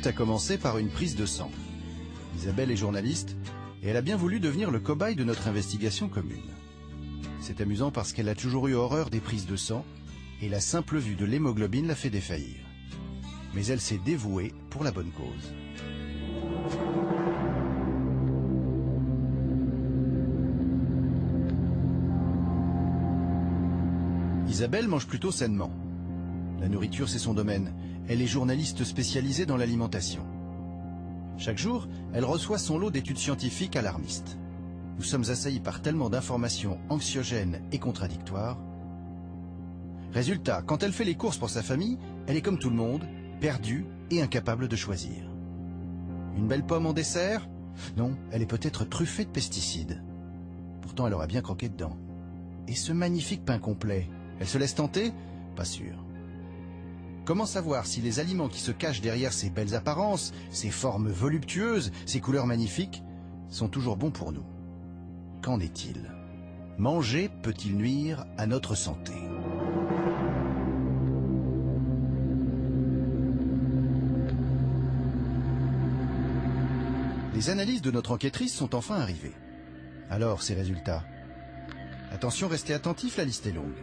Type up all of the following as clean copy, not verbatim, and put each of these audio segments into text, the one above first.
Tout a commencé par une prise de sang. Isabelle est journaliste et elle a bien voulu devenir le cobaye de notre investigation commune. C'est amusant parce qu'elle a toujours eu horreur des prises de sang et la simple vue de l'hémoglobine l'a fait défaillir. Mais elle s'est dévouée pour la bonne cause. Isabelle mange plutôt sainement. La nourriture, c'est son domaine. Elle est journaliste spécialisée dans l'alimentation. Chaque jour, elle reçoit son lot d'études scientifiques alarmistes. Nous sommes assaillis par tellement d'informations anxiogènes et contradictoires. Résultat, quand elle fait les courses pour sa famille, elle est comme tout le monde, perdue et incapable de choisir. Une belle pomme en dessert? Non, elle est peut-être truffée de pesticides. Pourtant, elle aura bien croqué dedans. Et ce magnifique pain complet, elle se laisse tenter? Pas sûr. Comment savoir si les aliments qui se cachent derrière ces belles apparences, ces formes voluptueuses, ces couleurs magnifiques, sont toujours bons pour nous? Qu'en est-il? Manger peut-il nuire à notre santé? Les analyses de notre enquêtrice sont enfin arrivées. Alors, ces résultats? Attention, restez attentifs, la liste est longue.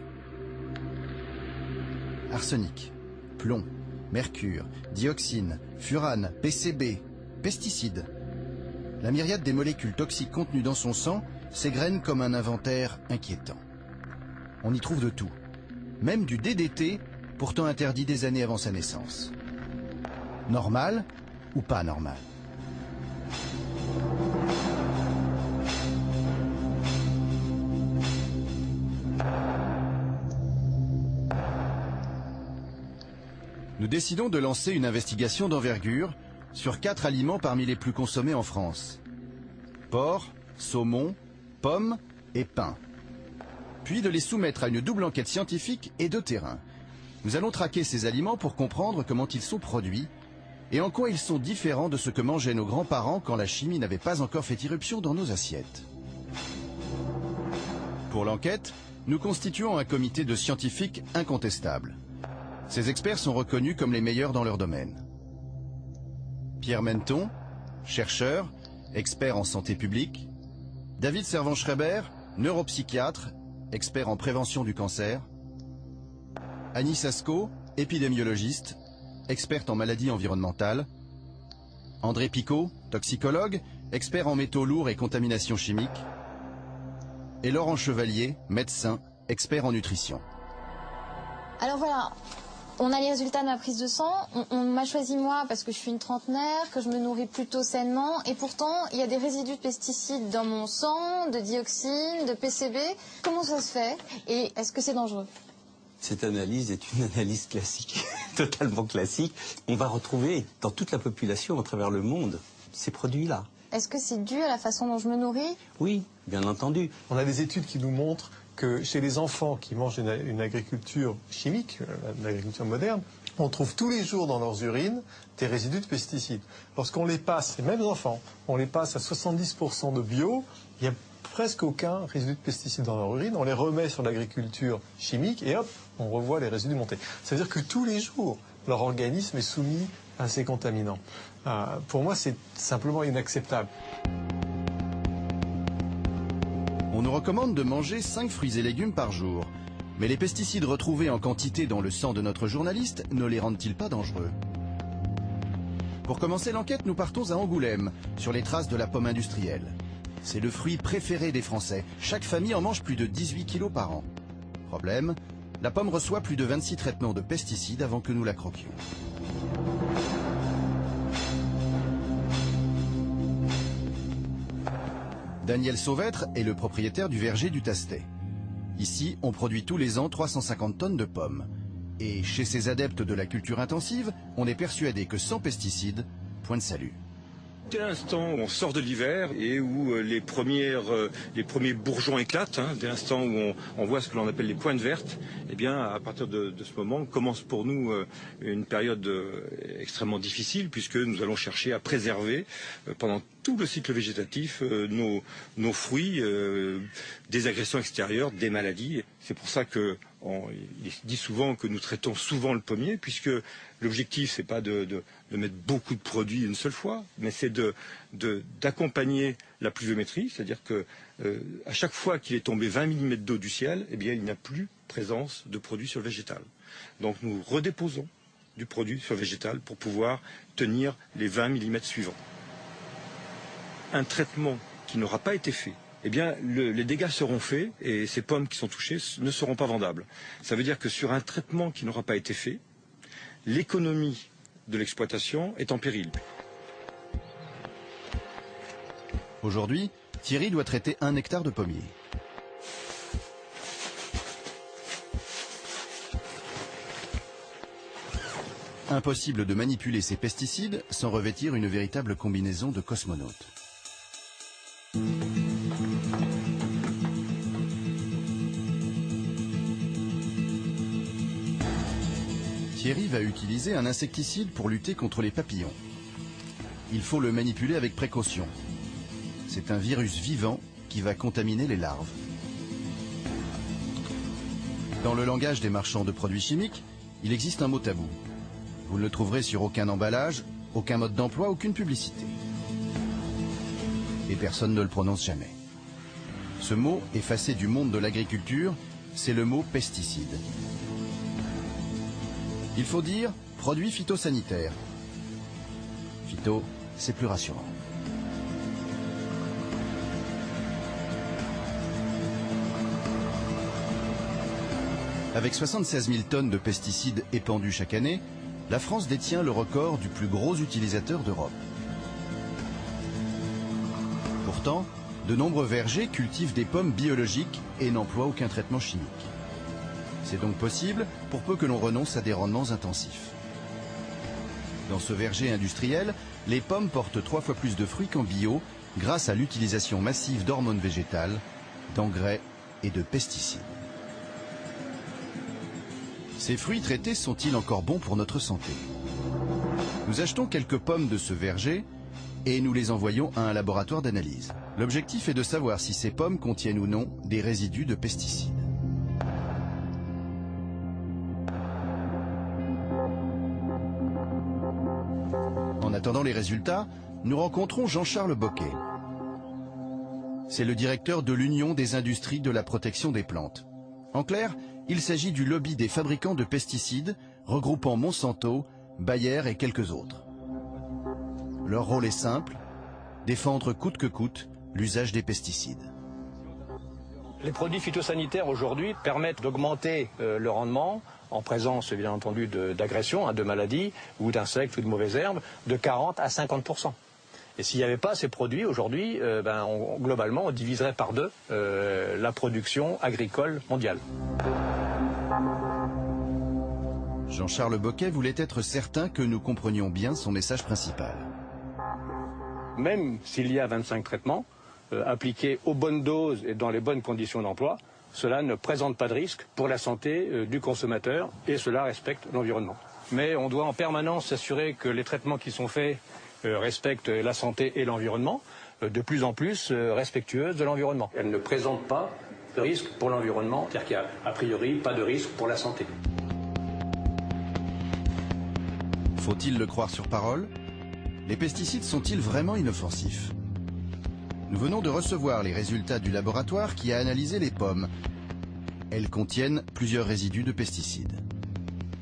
Arsenic, plomb, mercure, dioxine, furane, PCB, pesticides. La myriade des molécules toxiques contenues dans son sang s'égrène comme un inventaire inquiétant. On y trouve de tout, même du DDT, pourtant interdit des années avant sa naissance. Normal ou pas normal? Nous décidons de lancer une investigation d'envergure sur 4 aliments parmi les plus consommés en France. Porc, saumon, pommes et pain. Puis de les soumettre à une double enquête scientifique et de terrain. Nous allons traquer ces aliments pour comprendre comment ils sont produits et en quoi ils sont différents de ce que mangeaient nos grands-parents quand la chimie n'avait pas encore fait irruption dans nos assiettes. Pour l'enquête, nous constituons un comité de scientifiques incontestables. Ces experts sont reconnus comme les meilleurs dans leur domaine. Pierre Menton, chercheur, expert en santé publique. David Servan-Schreiber, neuropsychiatre, expert en prévention du cancer. Annie Sasko, épidémiologiste, experte en maladies environnementales. André Picot, toxicologue, expert en métaux lourds et contamination chimique. Et Laurent Chevalier, médecin, expert en nutrition. Alors voilà. On a les résultats de ma prise de sang, on m'a choisi moi parce que je suis une trentenaire, que je me nourris plutôt sainement et pourtant il y a des résidus de pesticides dans mon sang, de dioxine, de PCB. Comment ça se fait et est-ce que c'est dangereux? Cette analyse est une analyse classique, totalement classique. On va retrouver dans toute la population à travers le monde ces produits-là. Est-ce que c'est dû à la façon dont je me nourris? Oui, bien entendu. On a des études qui nous montrent que chez les enfants qui mangent une agriculture chimique, l'agriculture moderne, on trouve tous les jours dans leurs urines des résidus de pesticides. Lorsqu'on les passe, ces mêmes enfants, on les passe à 70% de bio, il n'y a presque aucun résidu de pesticides dans leur urine, on les remet sur l'agriculture chimique et hop, on revoit les résidus monter. Ça veut dire que tous les jours, leur organisme est soumis à ces contaminants. Pour moi, c'est simplement inacceptable. On nous recommande de manger 5 fruits et légumes par jour. Mais les pesticides retrouvés en quantité dans le sang de notre journaliste ne les rendent-ils pas dangereux? Pour commencer l'enquête, nous partons à Angoulême, sur les traces de la pomme industrielle. C'est le fruit préféré des Français. Chaque famille en mange plus de 18 kilos par an. Problème, la pomme reçoit plus de 26 traitements de pesticides avant que nous la croquions. Daniel Sauvêtre est le propriétaire du verger du Tastet. Ici, on produit tous les ans 350 tonnes de pommes. Et chez ces adeptes de la culture intensive, on est persuadé que sans pesticides, point de salut. Dès l'instant où on sort de l'hiver et où les premiers bourgeons éclatent, dès l'instant où on voit ce que l'on appelle les pointes vertes, eh bien, à partir de ce moment, commence pour nous une période extrêmement difficile puisque nous allons chercher à préserver pendant tout le cycle végétatif nos fruits des agressions extérieures, des maladies. C'est pour ça qu'il dit souvent que nous traitons souvent le pommier, puisque l'objectif, c'est pas de mettre beaucoup de produits une seule fois, mais c'est d'accompagner la pluviométrie, c'est-à-dire que à chaque fois qu'il est tombé 20 mm d'eau du ciel, eh bien, il n'y a plus présence de produits sur le végétal. Donc nous redéposons du produit sur le végétal pour pouvoir tenir les 20 mm suivants. Un traitement qui n'aura pas été fait, eh bien, les dégâts seront faits et ces pommes qui sont touchées ne seront pas vendables. Ça veut dire que sur un traitement qui n'aura pas été fait, l'économie de l'exploitation est en péril. Aujourd'hui, Thierry doit traiter 1 hectare de pommiers. Impossible de manipuler ces pesticides sans revêtir une véritable combinaison de cosmonautes. Thierry va utiliser un insecticide pour lutter contre les papillons. Il faut le manipuler avec précaution. C'est un virus vivant qui va contaminer les larves. Dans le langage des marchands de produits chimiques, il existe un mot tabou. Vous ne le trouverez sur aucun emballage, aucun mode d'emploi, aucune publicité. Et personne ne le prononce jamais. Ce mot, effacé du monde de l'agriculture, c'est le mot pesticide. Il faut dire produit phytosanitaire. Phyto, c'est plus rassurant. Avec 76 000 tonnes de pesticides épandus chaque année, la France détient le record du plus gros utilisateur d'Europe. Pourtant, de nombreux vergers cultivent des pommes biologiques et n'emploient aucun traitement chimique. C'est donc possible pour peu que l'on renonce à des rendements intensifs. Dans ce verger industriel, les pommes portent 3 fois plus de fruits qu'en bio grâce à l'utilisation massive d'hormones végétales, d'engrais et de pesticides. Ces fruits traités sont-ils encore bons pour notre santé? Nous achetons quelques pommes de ce verger et nous les envoyons à un laboratoire d'analyse. L'objectif est de savoir si ces pommes contiennent ou non des résidus de pesticides. En attendant les résultats, nous rencontrons Jean-Charles Boquet. C'est le directeur de l'Union des industries de la protection des plantes. En clair, il s'agit du lobby des fabricants de pesticides, regroupant Monsanto, Bayer et quelques autres. Leur rôle est simple, défendre coûte que coûte l'usage des pesticides. Les produits phytosanitaires aujourd'hui permettent d'augmenter le rendement, en présence bien entendu d'agressions, de maladies ou d'insectes ou de mauvaises herbes, de 40 à 50%. Et s'il n'y avait pas ces produits aujourd'hui, globalement on diviserait par 2 la production agricole mondiale. Jean-Charles Boquet voulait être certain que nous comprenions bien son message principal. Même s'il y a 25 traitements, appliqués aux bonnes doses et dans les bonnes conditions d'emploi, cela ne présente pas de risque pour la santé du consommateur et cela respecte l'environnement. Mais on doit en permanence s'assurer que les traitements qui sont faits respectent la santé et l'environnement, de plus en plus respectueuses de l'environnement. Elles ne présentent pas de risque pour l'environnement, c'est-à-dire qu'il n'y a a priori pas de risque pour la santé. Faut-il le croire sur parole? Les pesticides sont-ils vraiment inoffensifs? Nous venons de recevoir les résultats du laboratoire qui a analysé les pommes. Elles contiennent plusieurs résidus de pesticides.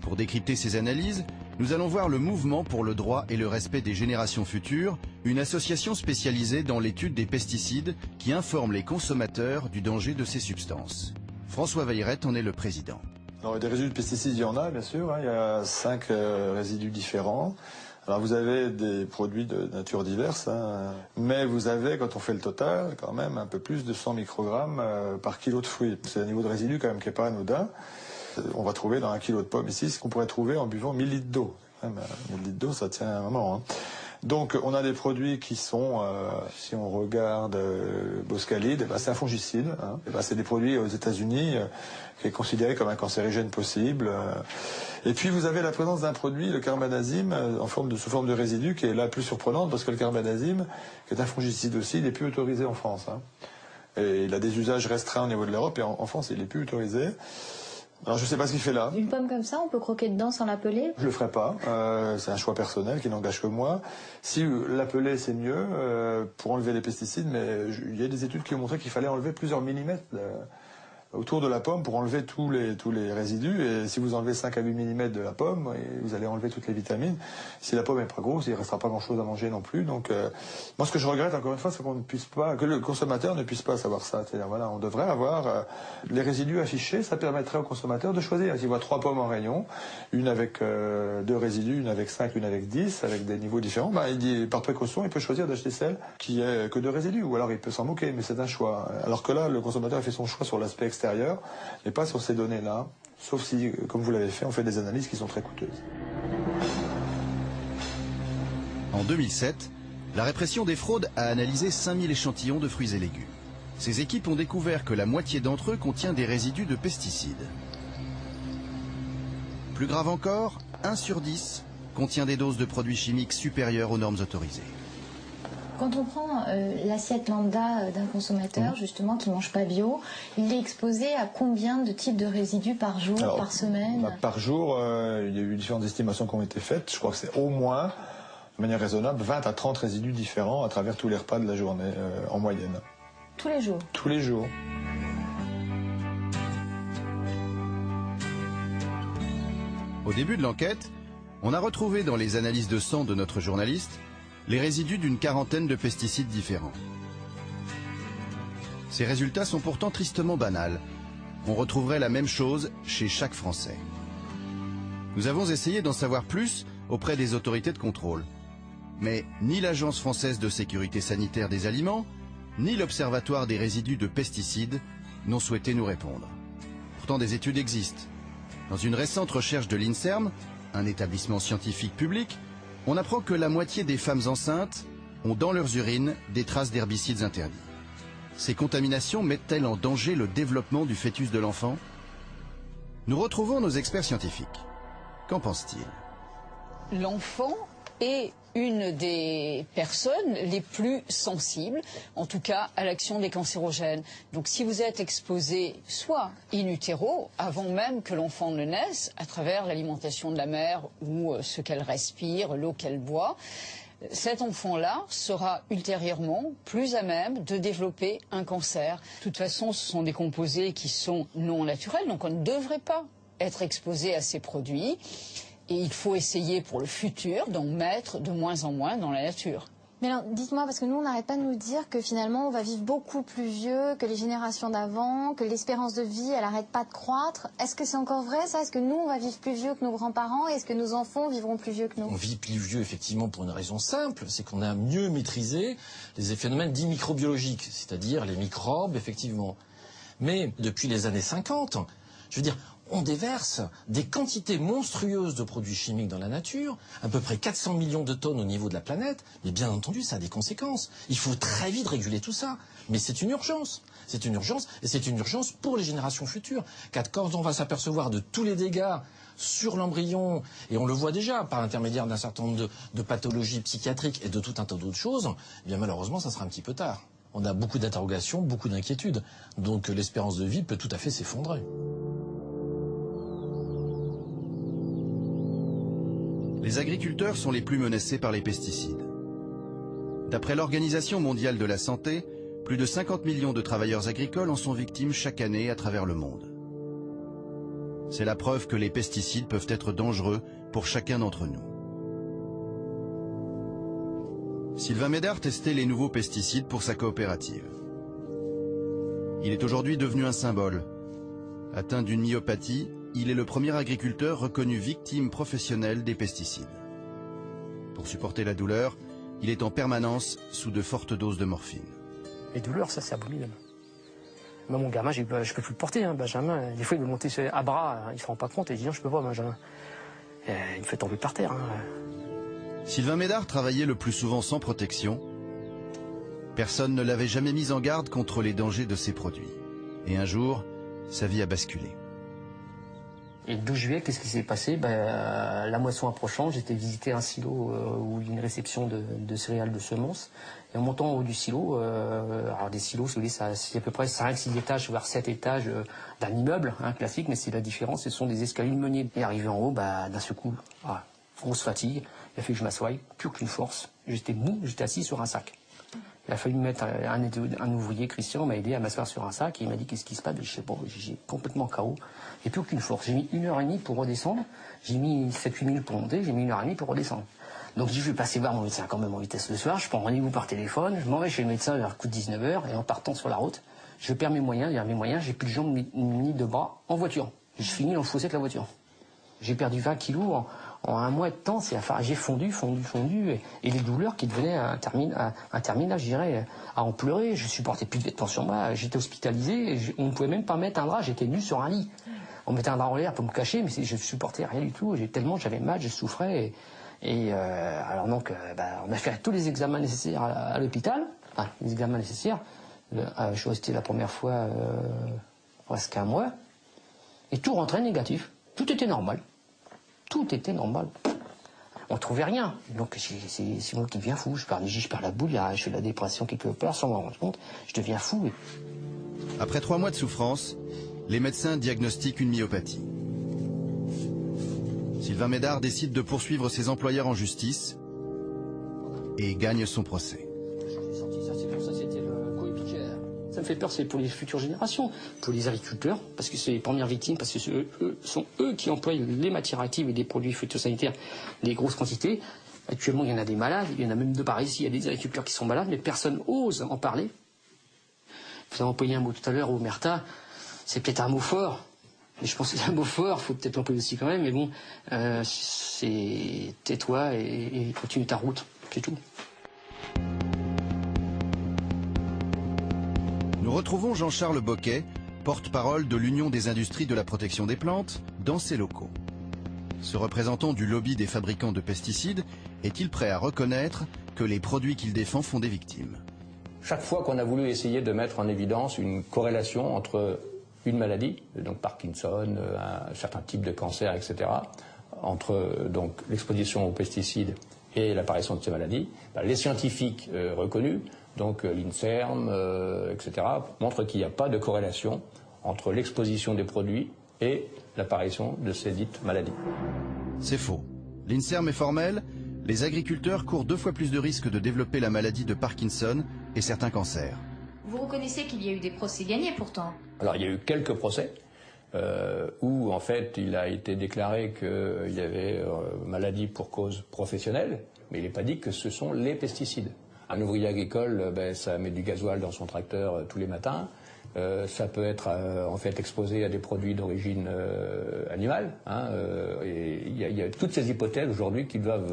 Pour décrypter ces analyses, nous allons voir le Mouvement pour le droit et le respect des générations futures, une association spécialisée dans l'étude des pesticides qui informe les consommateurs du danger de ces substances. François Veilleret en est le président. Alors, des résidus de pesticides, il y en a bien sûr, il y a 5 résidus différents. Alors vous avez des produits de nature diverse, mais vous avez, quand on fait le total, quand même un peu plus de 100 microgrammes par kilo de fruits. C'est un niveau de résidu quand même qui n'est pas anodin. On va trouver dans 1 kilo de pommes ici ce qu'on pourrait trouver en buvant 1000 litres d'eau. 1000 litres d'eau, ça tient un moment. Donc on a des produits qui sont, si on regarde Boscalide, c'est un fongicide. C'est des produits aux États-Unis qui est considéré comme un cancérigène possible. Et puis vous avez la présence d'un produit, le carbendazime, sous forme de résidu, qui est la plus surprenante parce que le carbendazime, qui est un fongicide aussi, il n'est plus autorisé en France. Et il a des usages restreints au niveau de l'Europe et en France, il n'est plus autorisé. Alors je ne sais pas ce qu'il fait là. Une pomme comme ça, on peut croquer dedans sans la peler? Je le ferai pas. C'est un choix personnel qui n'engage que moi. Si la peler, c'est mieux pour enlever les pesticides, mais il y a des études qui ont montré qu'il fallait enlever plusieurs millimètres autour de la pomme pour enlever tous les résidus. Et si vous enlevez 5 à 8 mm de la pomme, vous allez enlever toutes les vitamines. Si la pomme est pas grosse, il ne restera pas grand-chose à manger non plus. Donc, moi, ce que je regrette, encore une fois, c'est que le consommateur ne puisse pas savoir ça. C'est-à-dire, voilà, on devrait avoir les résidus affichés. Ça permettrait au consommateur de choisir. S'il voit 3 pommes en rayon, une avec 2 résidus, une avec 5, une avec 10, avec des niveaux différents, il dit, par précaution, il peut choisir d'acheter celle qui est que 2 résidus. Ou alors, il peut s'en moquer, mais c'est un choix. Alors que là, le consommateur a fait son choix sur l'aspect extérieur et pas sur ces données-là, sauf si, comme vous l'avez fait, on fait des analyses qui sont très coûteuses. En 2007, la répression des fraudes a analysé 5000 échantillons de fruits et légumes. Ces équipes ont découvert que la moitié d'entre eux contient des résidus de pesticides. Plus grave encore, 1 sur 10 contient des doses de produits chimiques supérieures aux normes autorisées. Quand on prend l'assiette lambda d'un consommateur, justement, qui ne mange pas bio, il est exposé à combien de types de résidus par jour, par semaine? Par jour, il y a eu différentes estimations qui ont été faites. Je crois que c'est au moins, de manière raisonnable, 20 à 30 résidus différents à travers tous les repas de la journée, en moyenne. Tous les jours? Tous les jours. Au début de l'enquête, on a retrouvé dans les analyses de sang de notre journaliste les résidus d'une quarantaine de pesticides différents. Ces résultats sont pourtant tristement banals. On retrouverait la même chose chez chaque Français. Nous avons essayé d'en savoir plus auprès des autorités de contrôle. Mais ni l'Agence française de sécurité sanitaire des aliments, ni l'Observatoire des résidus de pesticides n'ont souhaité nous répondre. Pourtant, des études existent. Dans une récente recherche de l'INSERM, un établissement scientifique public, on apprend que la moitié des femmes enceintes ont dans leurs urines des traces d'herbicides interdits. Ces contaminations mettent-elles en danger le développement du fœtus de l'enfant? Nous retrouvons nos experts scientifiques. Qu'en pense-t-il? L'enfant est une des personnes les plus sensibles, en tout cas à l'action des cancérogènes. Donc si vous êtes exposé soit in utero, avant même que l'enfant ne naisse, à travers l'alimentation de la mère ou ce qu'elle respire, l'eau qu'elle boit, cet enfant-là sera ultérieurement plus à même de développer un cancer. De toute façon, ce sont des composés qui sont non naturels, donc on ne devrait pas être exposé à ces produits. Et il faut essayer pour le futur d'en mettre de moins en moins dans la nature. Mais alors, dites-moi, parce que nous, on n'arrête pas de nous dire que finalement, on va vivre beaucoup plus vieux que les générations d'avant, que l'espérance de vie, elle n'arrête pas de croître. Est-ce que c'est encore vrai, ça? Est-ce que nous, on va vivre plus vieux que nos grands-parents? Et est-ce que nos enfants vivront plus vieux que nous? On vit plus vieux, effectivement, pour une raison simple, c'est qu'on a mieux maîtrisé les phénomènes dits microbiologiques, c'est-à-dire les microbes, effectivement. Mais depuis les années 50, je veux dire, on déverse des quantités monstrueuses de produits chimiques dans la nature, à peu près 400 millions de tonnes au niveau de la planète, mais bien entendu, ça a des conséquences. Il faut très vite réguler tout ça. Mais c'est une urgence. C'est une urgence, et c'est une urgence pour les générations futures. Car quand on va s'apercevoir de tous les dégâts sur l'embryon, et on le voit déjà par l'intermédiaire d'un certain nombre de pathologies psychiatriques et de tout un tas d'autres choses, eh bien malheureusement, ça sera un petit peu tard. On a beaucoup d'interrogations, beaucoup d'inquiétudes. Donc l'espérance de vie peut tout à fait s'effondrer. Les agriculteurs sont les plus menacés par les pesticides. D'après l'Organisation mondiale de la santé, plus de 50 millions de travailleurs agricoles en sont victimes chaque année à travers le monde. C'est la preuve que les pesticides peuvent être dangereux pour chacun d'entre nous. Sylvain Médard testait les nouveaux pesticides pour sa coopérative. Il est aujourd'hui devenu un symbole. Atteint d'une myopathie, il est le premier agriculteur reconnu victime professionnelle des pesticides. Pour supporter la douleur, il est en permanence sous de fortes doses de morphine. Les douleurs, ça c'est abominable. Moi, mon gamin, je peux plus le porter, hein, Benjamin. Des fois, il veut monter à bras, il ne se rend pas compte et il dit non, je peux pas, Benjamin. Et il me fait tomber par terre. Hein. Sylvain Médard travaillait le plus souvent sans protection. Personne ne l'avait jamais mis en garde contre les dangers de ces produits. Et un jour, sa vie a basculé. Et le 12 juillet, qu'est-ce qui s'est passé? La moisson approchant, j'étais visiter un silo où il y a une réception de céréales de semences. Et en montant en haut du silo, alors des silos, si vous voulez, c'est à peu près 5-6 étages, voire 7 étages d'un immeuble classique, mais c'est la différence, ce sont des escaliers de meunier. Et arrivé en haut, d'un seul coup, grosse fatigue, il a fallu que je m'assoie, plus aucune force, j'étais mou, j'étais assis sur un sac. Il a fallu mettre un ouvrier, Christian, m'a aidé à m'asseoir sur un sac, et il m'a dit qu'est-ce qui se passe, je sais pas, j'ai complètement KO, et plus aucune force. J'ai mis 1h30 pour redescendre, j'ai mis 7-8 minutes pour monter, j'ai mis 1h30 pour redescendre. Donc je vais passer voir mon médecin quand même en vitesse le soir, je prends rendez-vous par téléphone, je m'en vais chez le médecin vers le coup de 19h, et en partant sur la route, je perds mes moyens, j'ai plus de jambes ni de bras en voiture. Je finis dans le fossé de la voiture. J'ai perdu 20 kilos en un mois de temps, j'ai fondu, et les douleurs qui devenaient interminables, je dirais, à en pleurer, je supportais plus de vêtements sur moi, j'étais hospitalisé, on ne pouvait même pas mettre un drap, j'étais nu sur un lit. On mettait un drap en l'air pour me cacher, mais je supportais rien du tout, tellement j'avais mal, je souffrais, alors donc, on a fait tous les examens nécessaires à l'hôpital, les examens nécessaires, je suis resté la première fois presque un mois, et tout rentrait négatif, tout était normal. Tout était normal. On trouvait rien. Donc c'est moi qui deviens fou. Je perds la boule, je fais de la dépression quelque part sans m'en rendre compte. Je deviens fou. Après 3 mois de souffrance, les médecins diagnostiquent une myopathie. Sylvain Médard décide de poursuivre ses employeurs en justice et gagne son procès. Ça me fait peur, c'est pour les futures générations, pour les agriculteurs, parce que c'est les premières victimes, parce que sont eux qui emploient les matières actives et des produits phytosanitaires, des grosses quantités. Actuellement, il y en a des malades, il y en a même de par ici, il y a des agriculteurs qui sont malades, mais personne n'ose en parler. Vous avez employé un mot tout à l'heure, omerta, c'est peut-être un mot fort, mais je pense que c'est un mot fort, il faut peut-être l'employer aussi quand même, mais bon, c'est tais-toi et continue ta route, c'est tout. Nous retrouvons Jean-Charles Boquet, porte-parole de l'Union des industries de la protection des plantes, dans ses locaux. Ce représentant du lobby des fabricants de pesticides est-il prêt à reconnaître que les produits qu'il défend font des victimes? Chaque fois qu'on a voulu essayer de mettre en évidence une corrélation entre une maladie, donc Parkinson, un certain type de cancer, etc., entre donc l'exposition aux pesticides et l'apparition de ces maladies, les scientifiques reconnus, donc l'INSERM, etc., montrent qu'il n'y a pas de corrélation entre l'exposition des produits et l'apparition de ces dites maladies. C'est faux. L'INSERM est formel, les agriculteurs courent 2 fois plus de risques de développer la maladie de Parkinson et certains cancers. Vous reconnaissez qu'il y a eu des procès gagnés pourtant? Alors il y a eu quelques procès où en fait il a été déclaré qu'il y avait maladie pour cause professionnelle, mais il n'est pas dit que ce sont les pesticides. Un ouvrier agricole, ça met du gasoil dans son tracteur tous les matins. Ça peut être en fait exposé à des produits d'origine animale. Et il y a toutes ces hypothèses aujourd'hui qui doivent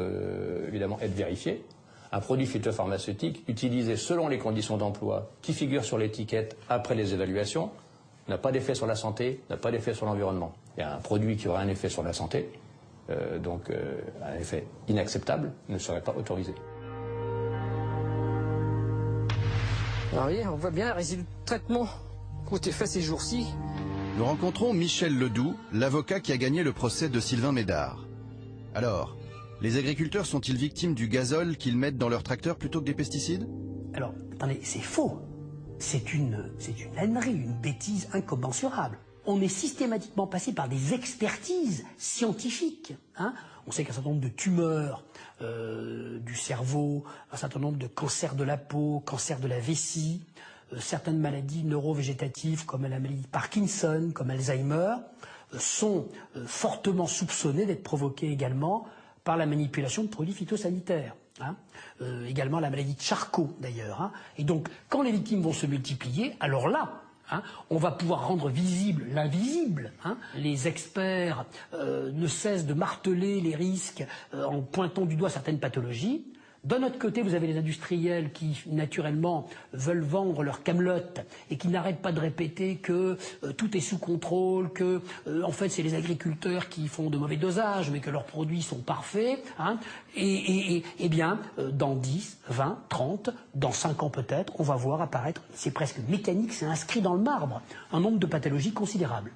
évidemment être vérifiées. Un produit phytopharmaceutique utilisé selon les conditions d'emploi qui figurent sur l'étiquette après les évaluations n'a pas d'effet sur la santé, n'a pas d'effet sur l'environnement. Il y a un produit qui aurait un effet sur la santé, donc un effet inacceptable, ne serait pas autorisé. Alors, oui, on voit bien les résidus de traitement qui ont été faits ces jours-ci. Nous rencontrons Michel Ledoux, l'avocat qui a gagné le procès de Sylvain Médard. Alors, les agriculteurs sont-ils victimes du gazole qu'ils mettent dans leur tracteur plutôt que des pesticides? Alors, attendez, c'est faux. C'est une ânerie, une bêtise incommensurable. On est systématiquement passé par des expertises scientifiques. On sait qu'un certain nombre de tumeurs du cerveau, un certain nombre de cancers de la peau, cancers de la vessie, certaines maladies neurovégétatives comme la maladie Parkinson, comme Alzheimer, sont fortement soupçonnées d'être provoquées également par la manipulation de produits phytosanitaires. Également la maladie de Charcot d'ailleurs. Et donc quand les victimes vont se multiplier, alors là, on va pouvoir rendre visible l'invisible. Les experts ne cessent de marteler les risques en pointant du doigt certaines pathologies. D'un autre côté, vous avez les industriels qui, naturellement, veulent vendre leur camelote et qui n'arrêtent pas de répéter que tout est sous contrôle, que, en fait, c'est les agriculteurs qui font de mauvais dosages, mais que leurs produits sont parfaits. Et bien, dans 10, 20, 30, dans 5 ans peut-être, on va voir apparaître, c'est presque mécanique, c'est inscrit dans le marbre, un nombre de pathologies considérables.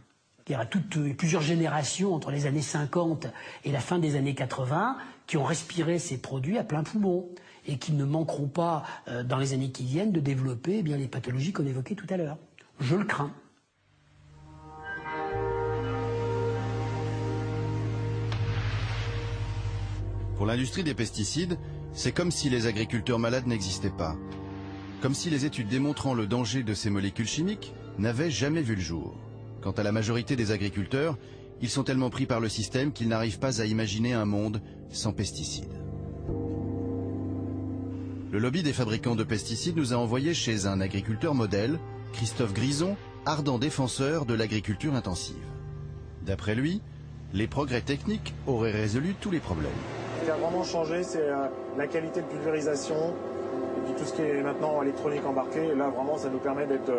Il y aura plusieurs générations entre les années 50 et la fin des années 80 qui ont respiré ces produits à plein poumon et qui ne manqueront pas, dans les années qui viennent, de développer les pathologies qu'on évoquait tout à l'heure. Je le crains. Pour l'industrie des pesticides, c'est comme si les agriculteurs malades n'existaient pas. Comme si les études démontrant le danger de ces molécules chimiques n'avaient jamais vu le jour. Quant à la majorité des agriculteurs, ils sont tellement pris par le système qu'ils n'arrivent pas à imaginer un monde sans pesticides. Le lobby des fabricants de pesticides nous a envoyés chez un agriculteur modèle, Christophe Grison, ardent défenseur de l'agriculture intensive. D'après lui, les progrès techniques auraient résolu tous les problèmes. Ce qui a vraiment changé, c'est la qualité de pulvérisation et puis tout ce qui est maintenant électronique embarqué. Et là, vraiment, ça nous permet d'être,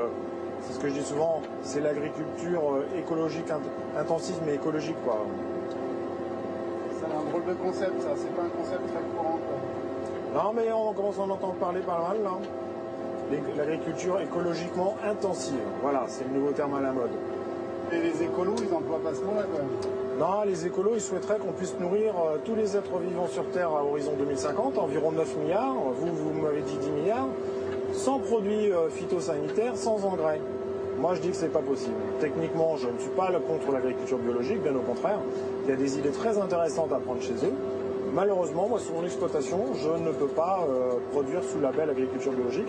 c'est ce que je dis souvent, c'est l'agriculture écologique, intensive mais écologique, quoi. C'est un drôle de concept, ça. C'est pas un concept très courant, quoi. Non, mais on commence à en entendre parler pas mal, là. L'agriculture écologiquement intensive. Voilà, c'est le nouveau terme à la mode. Et les écolos, ils n'emploient pas ce mot-là, quand même. Non, les écolos, ils souhaiteraient qu'on puisse nourrir tous les êtres vivants sur Terre à horizon 2050, environ 9 milliards, vous m'avez dit 10 milliards, sans produits phytosanitaires, sans engrais. Moi, je dis que c'est pas possible. Techniquement, je ne suis pas contre l'agriculture biologique, bien au contraire. Il y a des idées très intéressantes à prendre chez eux. Malheureusement, moi, sur mon exploitation, je ne peux pas produire sous label agriculture biologique.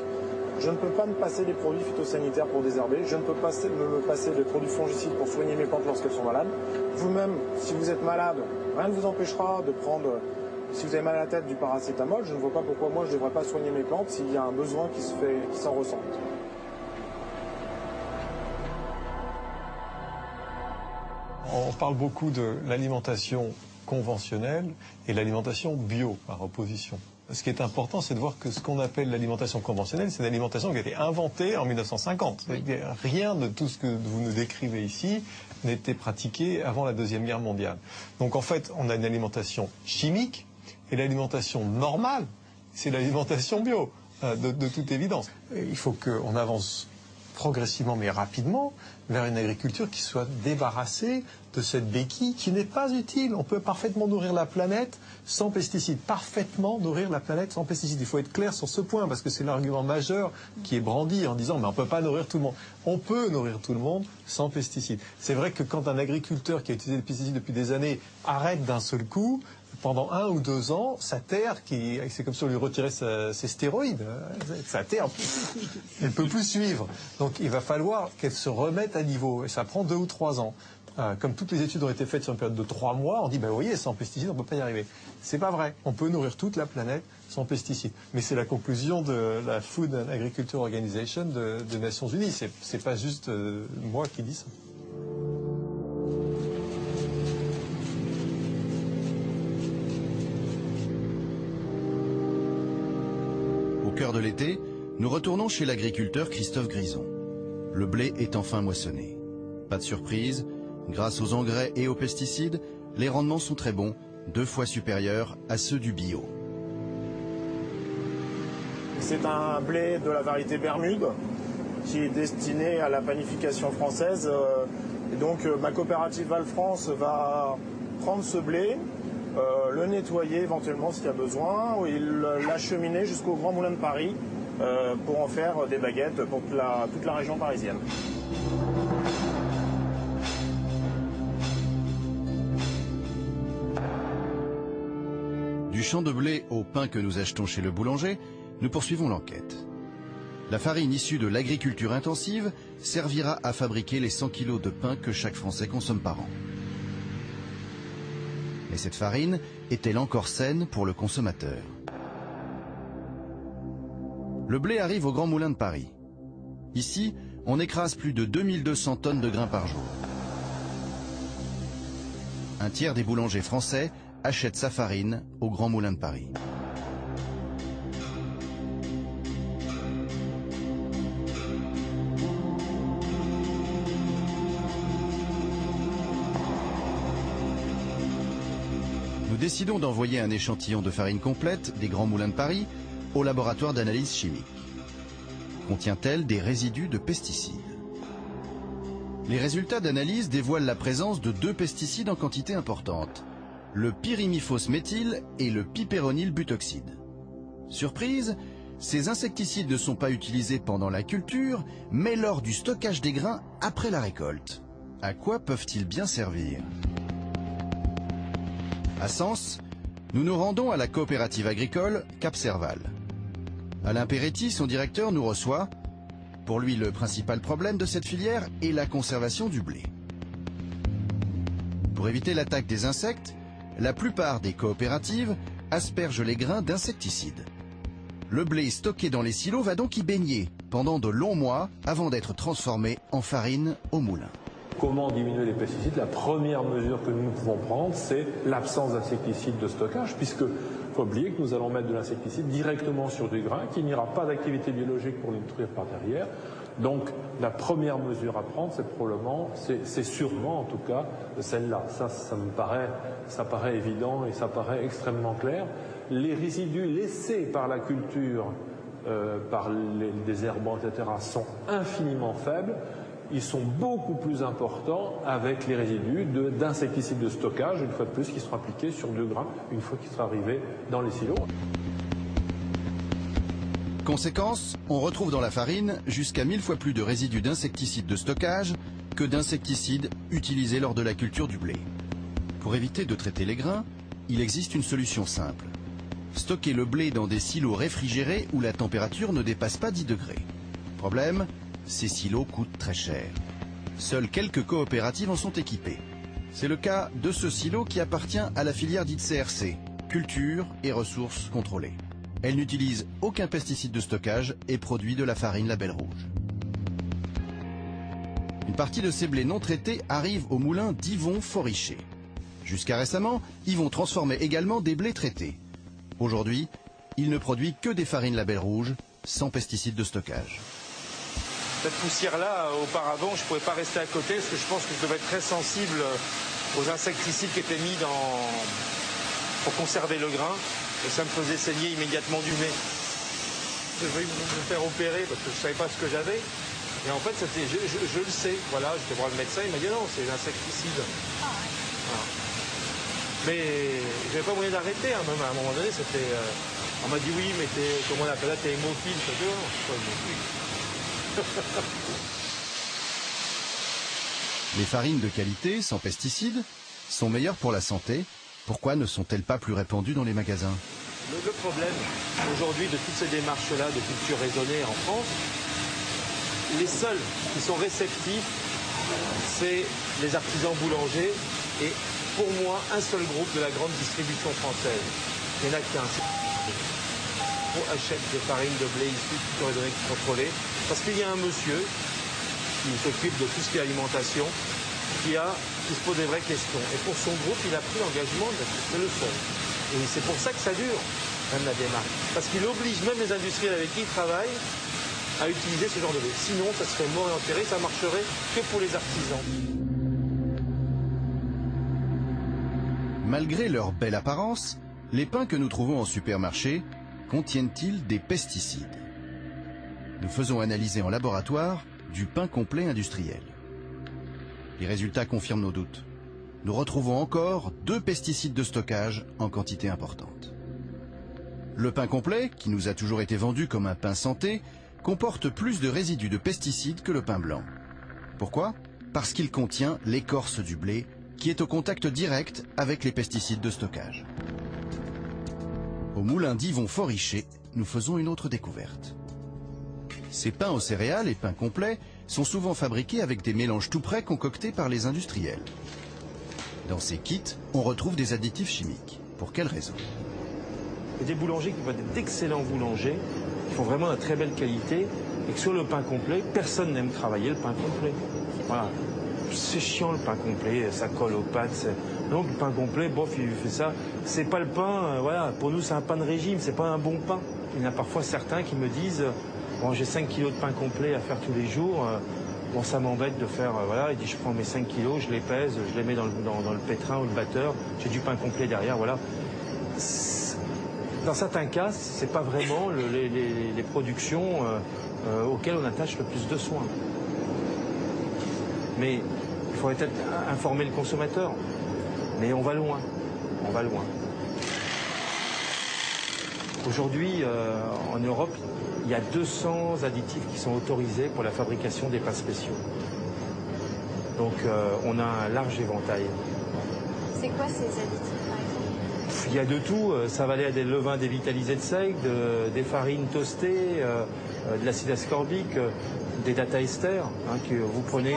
Je ne peux pas me passer des produits phytosanitaires pour désherber. Je ne peux pas me passer des produits fongicides pour soigner mes plantes lorsqu'elles sont malades. Vous-même, si vous êtes malade, rien ne vous empêchera de prendre, si vous avez mal à la tête, du paracétamol. Je ne vois pas pourquoi moi je ne devrais pas soigner mes plantes s'il y a un besoin qui s'en ressent. On parle beaucoup de l'alimentation conventionnelle et l'alimentation bio par opposition. Ce qui est important, c'est de voir que ce qu'on appelle l'alimentation conventionnelle, c'est une alimentation qui a été inventée en 1950. Oui. Rien de tout ce que vous nous décrivez ici n'était pratiqué avant la Deuxième Guerre mondiale. Donc en fait, on a une alimentation chimique et l'alimentation normale, c'est l'alimentation bio, de toute évidence. Il faut qu'on avance progressivement mais rapidement vers une agriculture qui soit débarrassée de cette béquille qui n'est pas utile. On peut parfaitement nourrir la planète sans pesticides. Parfaitement nourrir la planète sans pesticides. Il faut être clair sur ce point parce que c'est l'argument majeur qui est brandi en disant mais on ne peut pas nourrir tout le monde. On peut nourrir tout le monde sans pesticides. C'est vrai que quand un agriculteur qui a utilisé des pesticides depuis des années arrête d'un seul coup, pendant 1 ou 2 ans, sa terre, c'est comme si on lui retirait ses stéroïdes, sa terre, elle ne peut plus suivre. Donc il va falloir qu'elle se remette à niveau. Et ça prend 2 ou 3 ans. Comme toutes les études ont été faites sur une période de 3 mois, on dit, vous voyez, sans pesticides, on ne peut pas y arriver. C'est pas vrai. On peut nourrir toute la planète sans pesticides. Mais c'est la conclusion de la Food and Agriculture Organization des Nations Unies. C'est pas juste moi qui dis ça. Au cœur de l'été, nous retournons chez l'agriculteur Christophe Grison. Le blé est enfin moissonné. Pas de surprise, grâce aux engrais et aux pesticides, les rendements sont très bons, 2 fois supérieurs à ceux du bio. C'est un blé de la variété Bermude qui est destiné à la panification française. Et donc ma coopérative Val France va prendre ce blé, le nettoyer éventuellement s'il y a besoin, et l'acheminer jusqu'au Grand Moulin de Paris pour en faire des baguettes pour toute la région parisienne. Du champ de blé au pain que nous achetons chez le boulanger, nous poursuivons l'enquête. La farine issue de l'agriculture intensive servira à fabriquer les 100 kilos de pain que chaque Français consomme par an. Mais cette farine est-elle encore saine pour le consommateur? Le blé arrive au Grand Moulin de Paris. Ici, on écrase plus de 2200 tonnes de grains par jour. Un tiers des boulangers français achètent sa farine au Grand Moulin de Paris. Nous décidons d'envoyer un échantillon de farine complète des Grands Moulins de Paris au laboratoire d'analyse chimique. Contient-elle des résidus de pesticides? Les résultats d'analyse dévoilent la présence de 2 pesticides en quantité importante, le pyrimifos méthyle et le piperonil butoxide. Surprise, ces insecticides ne sont pas utilisés pendant la culture, mais lors du stockage des grains après la récolte. À quoi peuvent-ils bien servir? À Sens, nous nous rendons à la coopérative agricole Cap Serval. Alain Peretti, son directeur, nous reçoit. Pour lui, le principal problème de cette filière est la conservation du blé. Pour éviter l'attaque des insectes, la plupart des coopératives aspergent les grains d'insecticides. Le blé stocké dans les silos va donc y baigner pendant de longs mois avant d'être transformé en farine au moulin. Comment diminuer les pesticides? La première mesure que nous pouvons prendre, c'est l'absence d'insecticides de stockage, puisque faut oublier que nous allons mettre de l'insecticide directement sur du grain, qu'il n'y aura pas d'activité biologique pour le détruire par derrière. Donc la première mesure à prendre, c'est probablement, c'est sûrement en tout cas celle-là. Ça paraît évident et ça paraît extrêmement clair. Les résidus laissés par la culture, par les désherbants, etc., sont infiniment faibles. Ils sont beaucoup plus importants avec les résidus d'insecticides de stockage, une fois de plus, qui seront appliqués sur le grain, une fois qu'il sera arrivé dans les silos. Conséquence, on retrouve dans la farine jusqu'à 1000 fois plus de résidus d'insecticides de stockage que d'insecticides utilisés lors de la culture du blé. Pour éviter de traiter les grains, il existe une solution simple. Stocker le blé dans des silos réfrigérés où la température ne dépasse pas 10 degrés. Problème, ces silos coûtent très cher. Seules quelques coopératives en sont équipées. C'est le cas de ce silo qui appartient à la filière dite CRC, Culture et Ressources Contrôlées. Elle n'utilise aucun pesticide de stockage et produit de la farine Label Rouge. Une partie de ces blés non traités arrive au moulin d'Yvon-Foriché. Jusqu'à récemment, Yvon transformait également des blés traités. Aujourd'hui, il ne produit que des farines Label Rouge, sans pesticides de stockage. Cette poussière-là, auparavant, je ne pouvais pas rester à côté parce que je pense que je devais être très sensible aux insecticides qui étaient mis pour conserver le grain. Et ça me faisait saigner immédiatement du nez. Je vais me faire opérer parce que je ne savais pas ce que j'avais. Et en fait, je le sais. Voilà, j'étais voir le médecin, il m'a dit non, c'est l'insecticide. Voilà. Mais je n'avais pas moyen d'arrêter. Hein, même à un moment donné, on m'a dit oui, mais comment on appelle là, t'es hémophile. Je dis non, je suis pas hémophile. Les farines de qualité, sans pesticides, sont meilleures pour la santé. Pourquoi ne sont-elles pas plus répandues dans les magasins? Le problème aujourd'hui de toutes ces démarches-là de culture raisonnée en France, les seuls qui sont réceptifs, c'est les artisans boulangers et pour moi un seul groupe de la grande distribution française. Il n'y en a qu'un. On achète des farines de blé issues de culture raisonnée contrôlée parce qu'il y a un monsieur qui s'occupe de tout ce qui est alimentation qui se pose des vraies questions. Et pour son groupe, il a pris l'engagement de le faire. Et c'est pour ça que ça dure, même la démarche. Parce qu'il oblige même les industriels avec qui il travaille à utiliser ce genre de blé. Sinon, ça serait mort et enterré, ça marcherait que pour les artisans. Malgré leur belle apparence, les pains que nous trouvons en supermarché contiennent-ils des pesticides? Nous faisons analyser en laboratoire du pain complet industriel. Les résultats confirment nos doutes. Nous retrouvons encore 2 pesticides de stockage en quantité importante. Le pain complet, qui nous a toujours été vendu comme un pain santé, comporte plus de résidus de pesticides que le pain blanc. Pourquoi? Parce qu'il contient l'écorce du blé, qui est au contact direct avec les pesticides de stockage. Au moulin d'Yvon-Foriché, nous faisons une autre découverte. Ces pains aux céréales et pains complets sont souvent fabriqués avec des mélanges tout prêts concoctés par les industriels. Dans ces kits, on retrouve des additifs chimiques. Pour quelles raisons? Il y a des boulangers qui vont être d'excellents boulangers, qui font vraiment de très belle qualité, et que sur le pain complet, personne n'aime travailler le pain complet. Voilà. C'est chiant le pain complet, ça colle aux pâtes. Donc le pain complet, bof, il fait ça. C'est pas le pain, voilà, pour nous c'est un pain de régime, c'est pas un bon pain. Il y en a parfois certains qui me disent, bon j'ai 5 kilos de pain complet à faire tous les jours, bon ça m'embête de faire, voilà, il dit je prends mes 5 kilos, je les pèse, je les mets dans le pétrin ou le batteur, j'ai du pain complet derrière, voilà. Dans certains cas, c'est pas vraiment les productions auxquelles on attache le plus de soins. Mais il faudrait peut-être informer le consommateur. Mais on va loin. On va loin. Aujourd'hui, en Europe, il y a 200 additifs qui sont autorisés pour la fabrication des pains spéciaux. Donc on a un large éventail. C'est quoi ces additifs par exemple? Il y a de tout, ça va aller des levains dévitalisés de seigle, des farines toastées, de l'acide ascorbique, des data ester. Que vous prenez,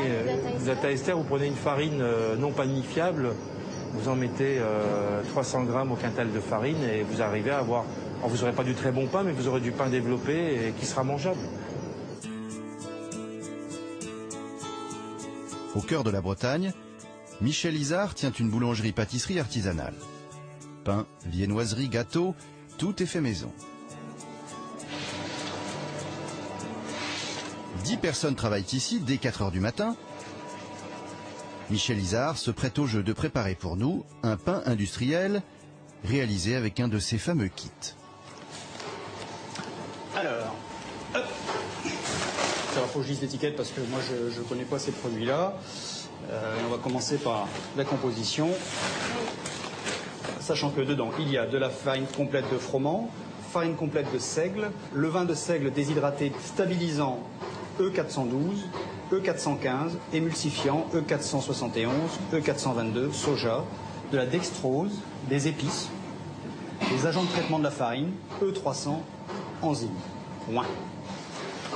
data ester, vous prenez une farine non panifiable, vous en mettez 300 grammes au quintal de farine et vous arrivez à avoir... Alors vous n'aurez pas du très bon pain, mais vous aurez du pain développé et qui sera mangeable. Au cœur de la Bretagne, Michel Izard tient une boulangerie-pâtisserie artisanale. Pain, viennoiserie, gâteaux, tout est fait maison. 10 personnes travaillent ici dès 4 heures du matin. Michel Izard se prête au jeu de préparer pour nous un pain industriel réalisé avec un de ses fameux kits. Alors, hop. Il faut que je lise l'étiquette parce que moi je ne connais pas ces produits-là. On va commencer par la composition. Sachant que dedans, il y a de la farine complète de froment, farine complète de seigle, levain de seigle déshydraté stabilisant E412, E415, émulsifiant E471, E422, soja, de la dextrose, des épices, des agents de traitement de la farine, E300, enzymes. Point.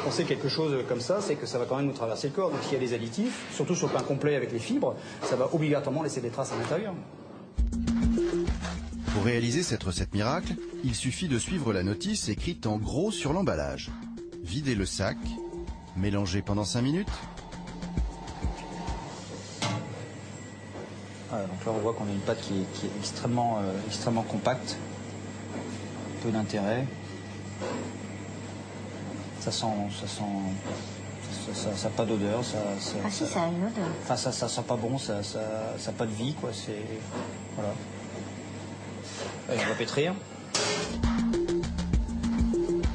On sait quelque chose comme ça, c'est que ça va quand même nous traverser le corps. Donc s'il y a des additifs, surtout sur le pain complet avec les fibres, ça va obligatoirement laisser des traces à l'intérieur. Pour réaliser cette recette miracle, il suffit de suivre la notice écrite en gros sur l'emballage. Videz le sac, mélangez pendant 5 minutes. Voilà, donc là on voit qu'on a une pâte qui est extrêmement compacte. Peu d'intérêt. Ça n'a pas d'odeur. Ah si, ça a une odeur. Enfin, ça sent pas bon, ça n'a pas de vie, quoi. Voilà. Allez, on va pétrir.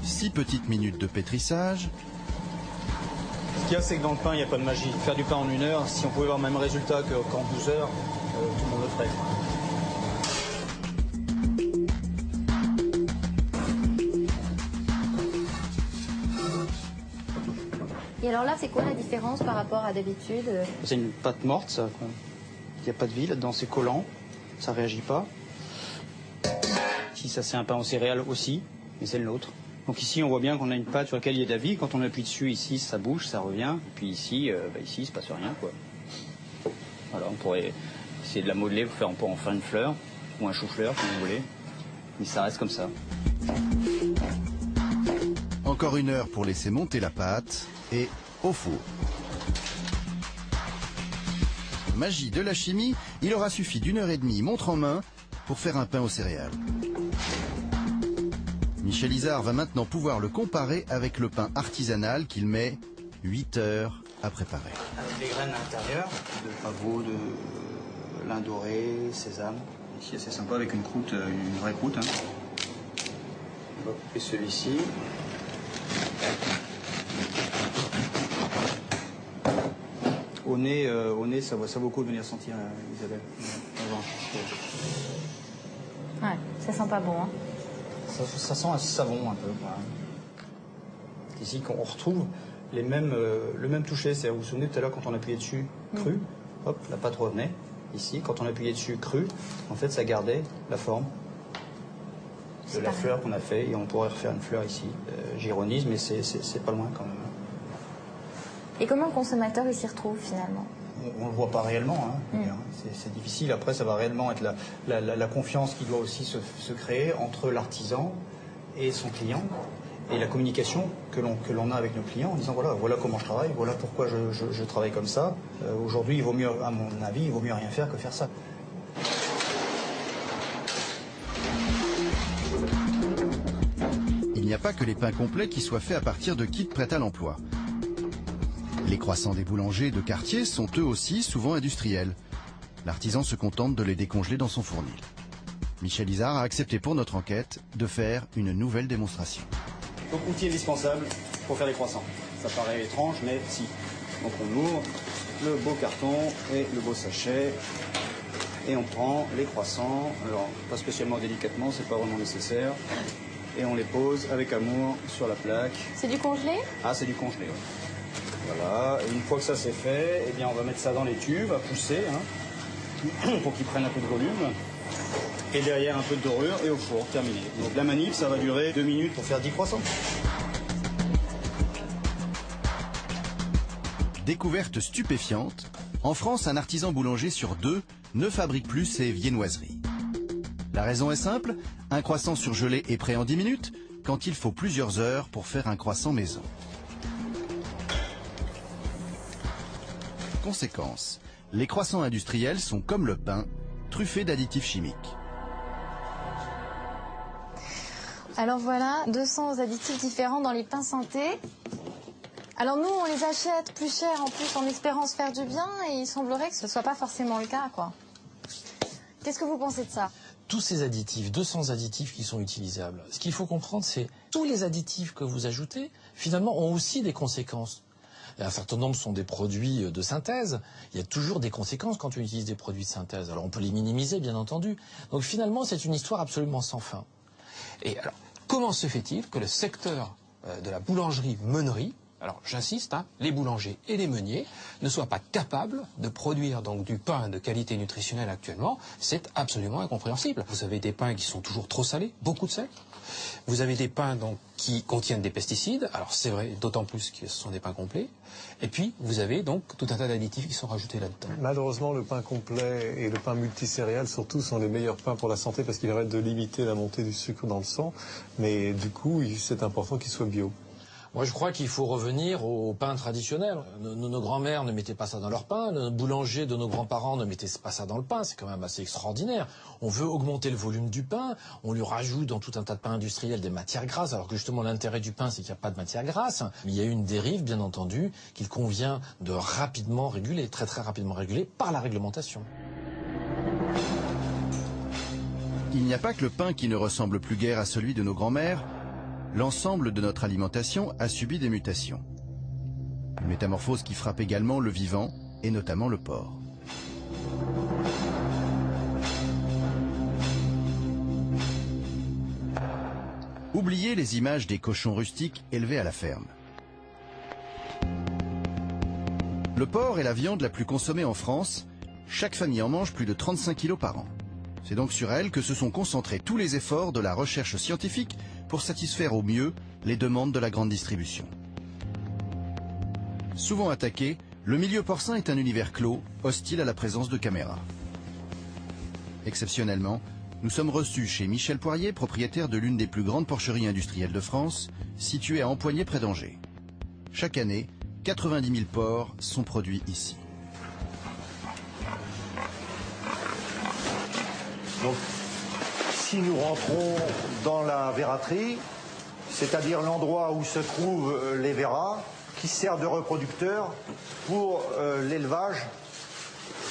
6 petites minutes de pétrissage. Ce qu'il y a, c'est que dans le pain, il n'y a pas de magie. Faire du pain en 1 heure, si on pouvait avoir le même résultat qu'en 12 heures, tout le monde le ferait. Et alors là, c'est quoi la différence par rapport à d'habitude? C'est une pâte morte, ça. Il n'y a pas de vie là-dedans, c'est collant, ça ne réagit pas. Ici, ça c'est un pain aux céréales aussi, mais c'est le nôtre. Donc ici, on voit bien qu'on a une pâte sur laquelle il y a de la vie. Quand on appuie dessus, ici, ça bouge, ça revient. Et puis ici, ici, il ne se passe rien, quoi. Voilà, on pourrait essayer de la modeler pour en faire une fleur, ou un chou-fleur, si vous voulez. Mais ça reste comme ça. Encore 1 heure pour laisser monter la pâte et au four. Magie de la chimie, il aura suffi d'1 heure et demie, montre en main, pour faire un pain aux céréales. Michel Izard va maintenant pouvoir le comparer avec le pain artisanal qu'il met 8 heures à préparer. Avec des graines à l'intérieur, de pavot, de lin doré, sésame. Ici, c'est sympa avec une croûte, une vraie croûte. Et celui-ci. Au nez, ça vaut beaucoup de venir sentir, Isabelle. Ouais, ça sent pas bon. Hein. Ça sent un savon un peu. Voilà. Ici, on retrouve le même toucher. Vous vous souvenez tout à l'heure quand on appuyait dessus cru, hop, la pâte revenait. Ici, quand on appuyait dessus cru, en fait, ça gardait la forme de la fleur qu'on a fait. Et on pourrait refaire une fleur ici. J'ironise, mais c'est pas loin quand même. Et comment le consommateur il s'y retrouve finalement? On ne le voit pas réellement. Hein. C'est difficile. Après, ça va réellement être la confiance qui doit aussi se créer entre l'artisan et son client. Et la communication que l'on a avec nos clients en disant voilà comment je travaille, voilà pourquoi je travaille comme ça. Aujourd'hui, il vaut mieux, à mon avis, il vaut mieux rien faire que faire ça. Il n'y a pas que les pains complets qui soient faits à partir de kits prêts à l'emploi. Les croissants des boulangers de quartier sont eux aussi souvent industriels. L'artisan se contente de les décongeler dans son fournil. Michel Izard a accepté pour notre enquête de faire une nouvelle démonstration. Donc, outil indispensable pour faire des croissants. Ça paraît étrange, mais si. Donc on ouvre le beau carton et le beau sachet et on prend les croissants. Alors, pas spécialement délicatement, c'est pas vraiment nécessaire. et on les pose avec amour sur la plaque. C'est du congelé? Ah, c'est du congelé, oui. Voilà, et une fois que ça c'est fait, eh bien on va mettre ça dans les tubes à pousser, hein, pour qu'ils prennent un peu de volume. Et derrière un peu de dorure et au four, terminé. Donc la manip, ça va durer 2 minutes pour faire 10 croissants. Découverte stupéfiante, en France, un artisan boulanger sur 2 ne fabrique plus ses viennoiseries. La raison est simple, un croissant surgelé est prêt en 10 minutes, quand il faut plusieurs heures pour faire un croissant maison. Conséquence, les croissants industriels sont comme le pain, truffés d'additifs chimiques. Alors voilà, 200 additifs différents dans les pains santé. Alors nous, on les achète plus cher en plus en espérant se faire du bien et il semblerait que ce ne soit pas forcément le cas, quoi. Qu'est-ce que vous pensez de ça? Tous ces additifs, 200 additifs qui sont utilisables, ce qu'il faut comprendre, c'est tous les additifs que vous ajoutez, finalement, ont aussi des conséquences. Un certain nombre sont des produits de synthèse. Il y a toujours des conséquences quand on utilise des produits de synthèse. Alors on peut les minimiser, bien entendu. Donc finalement, c'est une histoire absolument sans fin. Et alors, comment se fait-il que le secteur de la boulangerie-meunerie, alors j'insiste, hein, les boulangers et les meuniers, ne soient pas capables de produire donc du pain de qualité nutritionnelle actuellement? C'est absolument incompréhensible. Vous avez des pains qui sont toujours trop salés, beaucoup de sel. Vous avez des pains donc, qui contiennent des pesticides, alors c'est vrai, d'autant plus que ce sont des pains complets. Et puis, vous avez donc tout un tas d'additifs qui sont rajoutés là-dedans. Malheureusement, le pain complet et le pain multicéréal, surtout, sont les meilleurs pains pour la santé parce qu'ils permettent de limiter la montée du sucre dans le sang. Mais du coup, c'est important qu'ils soient bio. Moi, je crois qu'il faut revenir au pain traditionnel. Nos grands-mères ne mettaient pas ça dans leur pain, nos boulangers de nos grands-parents ne mettaient pas ça dans le pain. C'est quand même assez extraordinaire. On veut augmenter le volume du pain, on lui rajoute dans tout un tas de pains industriels des matières grasses, alors que justement l'intérêt du pain, c'est qu'il n'y a pas de matières grasses. Mais il y a une dérive, bien entendu, qu'il convient de rapidement réguler, très très rapidement réguler par la réglementation. Il n'y a pas que le pain qui ne ressemble plus guère à celui de nos grands-mères. L'ensemble de notre alimentation a subi des mutations. Une métamorphose qui frappe également le vivant, et notamment le porc. Oubliez les images des cochons rustiques élevés à la ferme. Le porc est la viande la plus consommée en France. Chaque famille en mange plus de 35 kilos par an. C'est donc sur elle que se sont concentrés tous les efforts de la recherche scientifique pour satisfaire au mieux les demandes de la grande distribution. Souvent attaqué, le milieu porcin est un univers clos, hostile à la présence de caméras. Exceptionnellement, nous sommes reçus chez Michel Poirier, propriétaire de l'une des plus grandes porcheries industrielles de France, située à Empoigné près d'Angers. Chaque année, 90 000 porcs sont produits ici. Donc, si nous rentrons dans la verraterie, c'est-à-dire l'endroit où se trouvent les verras, qui servent de reproducteurs pour l'élevage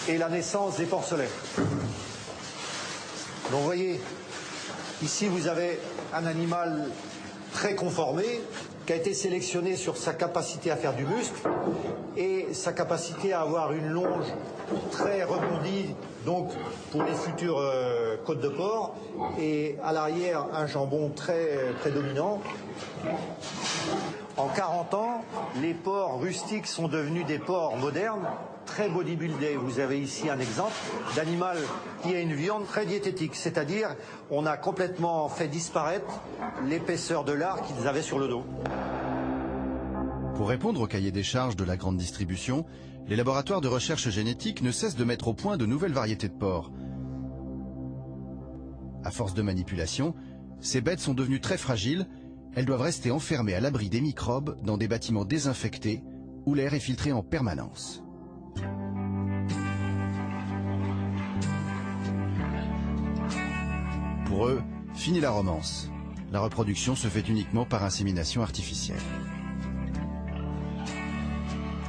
et la naissance des porcelets. Donc vous voyez, ici vous avez un animal très conformé, qui a été sélectionné sur sa capacité à faire du muscle et sa capacité à avoir une longe très rebondie, donc pour les futures côtes de porc, et à l'arrière un jambon très prédominant. En 40 ans, les porcs rustiques sont devenus des porcs modernes, très bodybuildés. Vous avez ici un exemple d'animal qui a une viande très diététique, c'est-à-dire on a complètement fait disparaître l'épaisseur de lard qu'ils avaient sur le dos. Pour répondre au cahier des charges de la grande distribution, les laboratoires de recherche génétique ne cessent de mettre au point de nouvelles variétés de porcs. À force de manipulation, ces bêtes sont devenues très fragiles. Elles doivent rester enfermées à l'abri des microbes dans des bâtiments désinfectés où l'air est filtré en permanence. Pour eux, fini la romance. La reproduction se fait uniquement par insémination artificielle.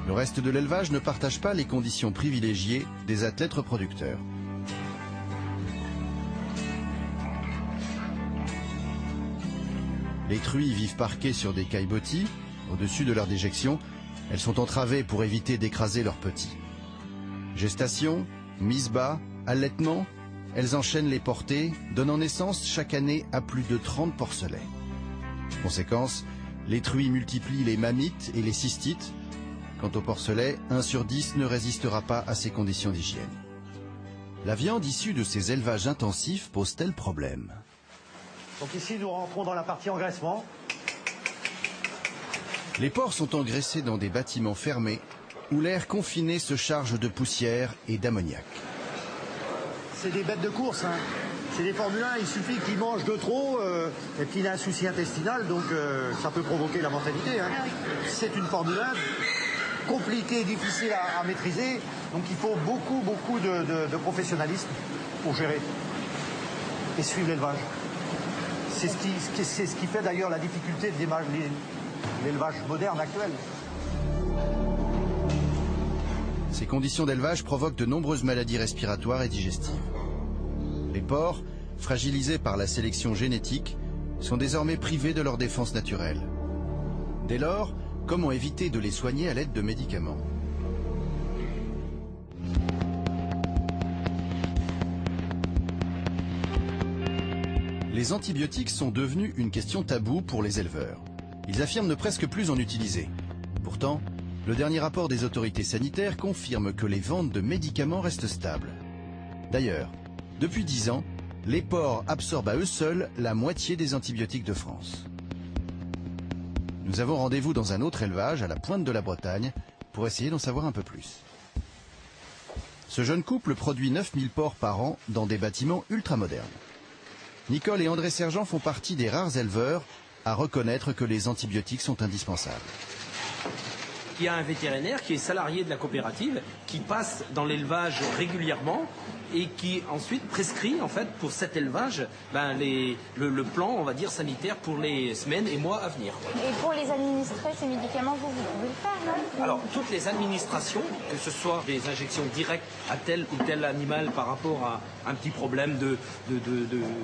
Le reste de l'élevage ne partage pas les conditions privilégiées des athlètes reproducteurs. Les truies vivent parquées sur des caillebotis, au-dessus de leur déjection. Elles sont entravées pour éviter d'écraser leurs petits. Gestation, mise bas, allaitement, elles enchaînent les portées, donnant naissance chaque année à plus de 30 porcelets. Conséquence, les truies multiplient les mammites et les cystites. Quant au porcelet, 1 sur 10 ne résistera pas à ces conditions d'hygiène. La viande issue de ces élevages intensifs pose-t-elle problème? Donc ici, nous rentrons dans la partie engraissement. Les porcs sont engraissés dans des bâtiments fermés où l'air confiné se charge de poussière et d'ammoniac. C'est des bêtes de course, hein. C'est des Formule 1, il suffit qu'ils mangent de trop et puis il a un souci intestinal, donc ça peut provoquer la mortalité. Hein. C'est une Formule 1 compliquée, difficile à maîtriser, donc il faut beaucoup de professionnalisme pour gérer et suivre l'élevage. C'est ce qui fait d'ailleurs la difficulté de l'élevage moderne actuel. Ces conditions d'élevage provoquent de nombreuses maladies respiratoires et digestives. Les porcs, fragilisés par la sélection génétique, sont désormais privés de leur défense naturelle. Dès lors, comment éviter de les soigner à l'aide de médicaments? Les antibiotiques sont devenus une question taboue pour les éleveurs. Ils affirment ne presque plus en utiliser. Pourtant, le dernier rapport des autorités sanitaires confirme que les ventes de médicaments restent stables. D'ailleurs, depuis 10 ans, les porcs absorbent à eux seuls la moitié des antibiotiques de France. Nous avons rendez-vous dans un autre élevage à la pointe de la Bretagne pour essayer d'en savoir un peu plus. Ce jeune couple produit 9000 porcs par an dans des bâtiments ultramodernes. Nicole et André Sergent font partie des rares éleveurs à reconnaître que les antibiotiques sont indispensables. Il y a un vétérinaire qui est salarié de la coopérative, qui passe dans l'élevage régulièrement et qui ensuite prescrit en fait pour cet élevage le plan, on va dire, sanitaire pour les semaines et mois à venir. Et pour les administrer, ces médicaments, vous pouvez le faire, non? Alors, toutes les administrations, que ce soit des injections directes à tel ou tel animal par rapport à un petit problème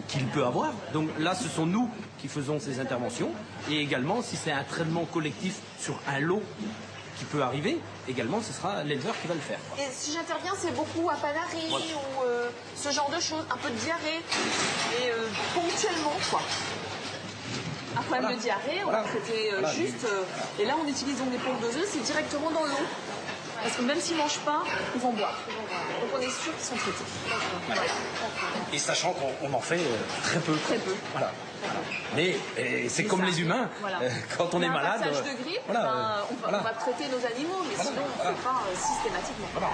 qu'il peut avoir, donc là, ce sont nous qui faisons ces interventions, et également, si c'est un traitement collectif sur un lot qui peut arriver, également ce sera l'éleveur qui va le faire. Et si j'interviens, c'est beaucoup à Panari ou ce genre de choses, un peu de diarrhée, et ponctuellement quoi. Un problème de diarrhée, on va traiter juste, et là on utilise donc des pompes doseuses, c'est directement dans l'eau. Parce que même s'ils ne mangent pas, ils vont boire. Donc on est sûr qu'ils sont traités. Voilà. Et sachant qu'on en fait très peu. Très peu. Voilà. Mais c'est comme les humains, voilà. Quand on est malade, un passage de grippe, voilà, on va traiter nos animaux, mais sinon on ne fait pas systématiquement. Voilà.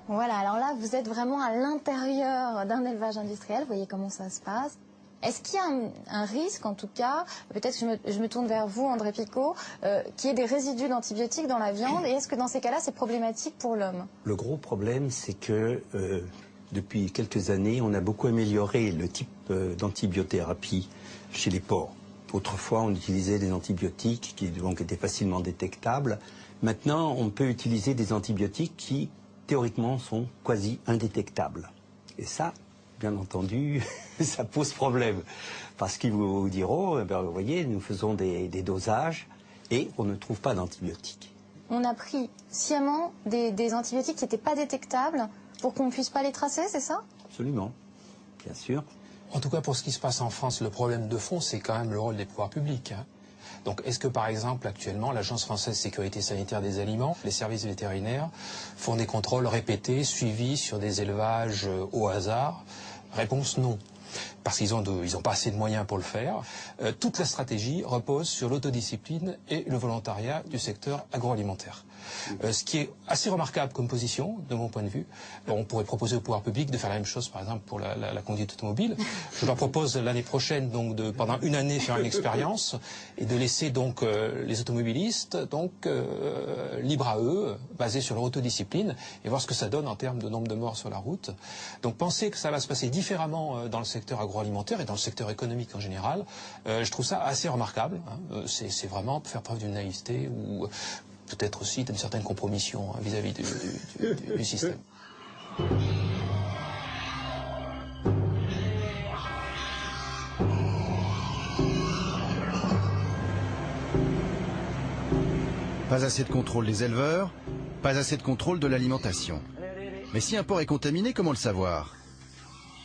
Voilà, alors là, vous êtes vraiment à l'intérieur d'un élevage industriel. Vous voyez comment ça se passe. Est-ce qu'il y a un risque, en tout cas, peut-être que je me tourne vers vous, André Picot, qu'il y ait des résidus d'antibiotiques dans la viande, et est-ce que dans ces cas-là, c'est problématique pour l'homme? Le gros problème, c'est que depuis quelques années, on a beaucoup amélioré le type d'antibiothérapie chez les porcs. Autrefois, on utilisait des antibiotiques qui donc étaient facilement détectables. Maintenant, on peut utiliser des antibiotiques qui, théoriquement, sont quasi indétectables. Et ça, bien entendu, ça pose problème. Parce qu'ils vous diront, vous voyez, nous faisons des dosages et on ne trouve pas d'antibiotiques. On a pris sciemment des antibiotiques qui n'étaient pas détectables pour qu'on ne puisse pas les tracer, c'est ça? Absolument, bien sûr. En tout cas, pour ce qui se passe en France, le problème de fond, c'est quand même le rôle des pouvoirs publics. Donc, est-ce que, par exemple, actuellement, l'Agence française de sécurité sanitaire des aliments, les services vétérinaires, font des contrôles répétés, suivis sur des élevages au hasard? Réponse non. Parce qu'ils n'ont pas assez de moyens pour le faire. Toute la stratégie repose sur l'autodiscipline et le volontariat du secteur agroalimentaire. Ce qui est assez remarquable comme position, de mon point de vue. On pourrait proposer au pouvoir public de faire la même chose, par exemple, pour la conduite automobile. Je leur propose l'année prochaine, donc, pendant une année, faire une expérience et de laisser donc les automobilistes libres à eux, basés sur leur autodiscipline, et voir ce que ça donne en termes de nombre de morts sur la route. Donc, penser que ça va se passer différemment dans le secteur agroalimentaire et dans le secteur économique en général, je trouve ça assez remarquable. C'est vraiment faire preuve d'une naïveté ou peut-être aussi d'une certaine compromission vis-à-vis du système. Pas assez de contrôle des éleveurs, pas assez de contrôle de l'alimentation. Mais si un porc est contaminé, comment le savoir?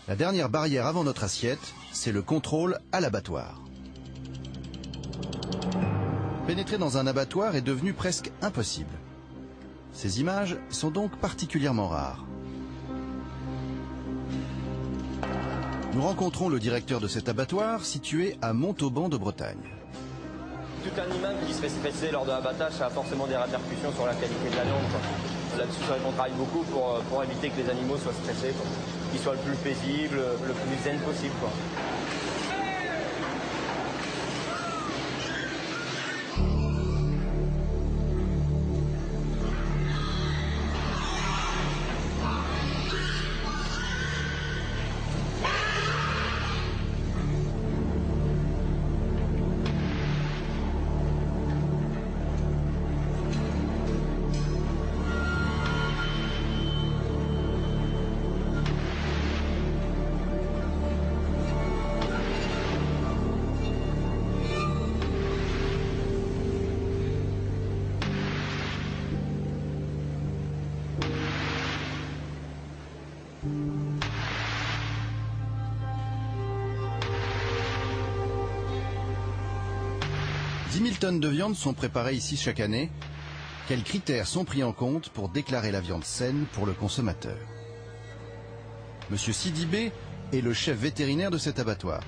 La dernière barrière avant notre assiette, c'est le contrôle à l'abattoir. Pénétrer dans un abattoir est devenu presque impossible. Ces images sont donc particulièrement rares. Nous rencontrons le directeur de cet abattoir situé à Montauban de Bretagne. Tout animal qui se fait stresser lors de l'abattage, ça a forcément des répercussions sur la qualité de la viande. Là-dessus, c'est vrai qu'on travaille beaucoup pour éviter que les animaux soient stressés, qu'ils soient le plus paisibles, le plus zen possible, quoi. Tonnes de viande sont préparées ici chaque année. Quels critères sont pris en compte pour déclarer la viande saine pour le consommateur? Monsieur Sidibé est le chef vétérinaire de cet abattoir.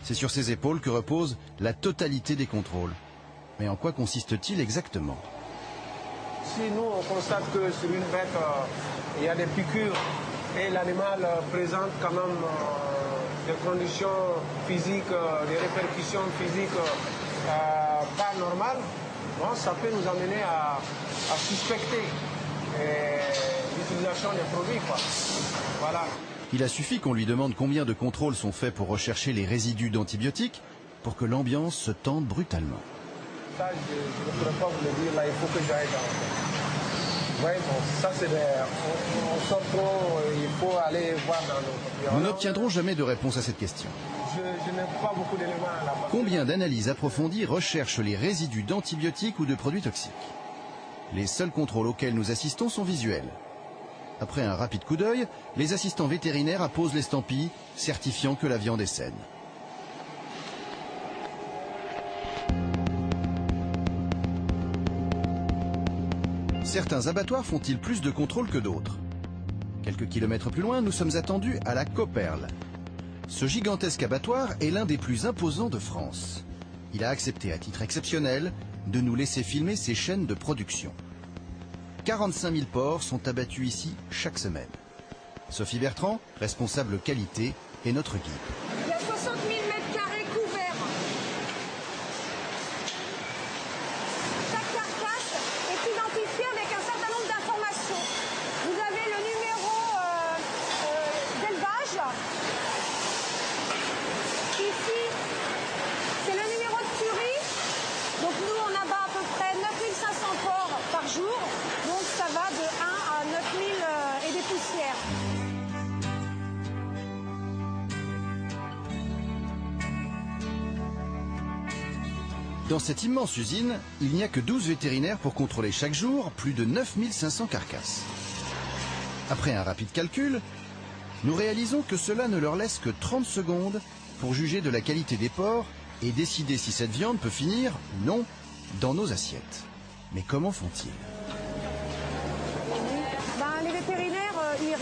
C'est sur ses épaules que repose la totalité des contrôles. Mais en quoi consiste-t-il exactement? Si nous on constate que sur une bête il y a des piqûres et l'animal présente quand même des conditions physiques, des répercussions physiques pas normal, bon, ça peut nous amener à suspecter l'utilisation des produits, quoi. Voilà. Il a suffi qu'on lui demande combien de contrôles sont faits pour rechercher les résidus d'antibiotiques pour que l'ambiance se tende brutalement. Ça, je ne pourrais pas vous le dire, là, il faut que j'aille dans... Ouais, bon, ça c'est on sort trop, il faut aller voir dans nos... Nous n'obtiendrons jamais de réponse à cette question. Je n'ai pas beaucoup d'éléments là. Combien d'analyses approfondies recherchent les résidus d'antibiotiques ou de produits toxiques? Les seuls contrôles auxquels nous assistons sont visuels. Après un rapide coup d'œil, les assistants vétérinaires apposent l'estampille certifiant que la viande est saine. Certains abattoirs font-ils plus de contrôles que d'autres? Quelques kilomètres plus loin, nous sommes attendus à la Copperle. Ce gigantesque abattoir est l'un des plus imposants de France. Il a accepté à titre exceptionnel de nous laisser filmer ses chaînes de production. 45 000 porcs sont abattus ici chaque semaine. Sophie Bertrand, responsable qualité, est notre guide. Il y a 60 000 mètres carrés couverts. Chaque carcasse est identifiée avec un certain nombre d'informations. Vous avez le numéro d'élevage. Ici, c'est le numéro de tuerie. Donc nous, on abat à peu près 9500 porcs par jour. Donc ça va de 1 à 9000 et des poussières. Dans cette immense usine, il n'y a que 12 vétérinaires pour contrôler chaque jour plus de 9500 carcasses. Après un rapide calcul, nous réalisons que cela ne leur laisse que 30 secondes pour juger de la qualité des porcs et décider si cette viande peut finir ou non dans nos assiettes. Mais comment font-ils? Les vétérinaires, ils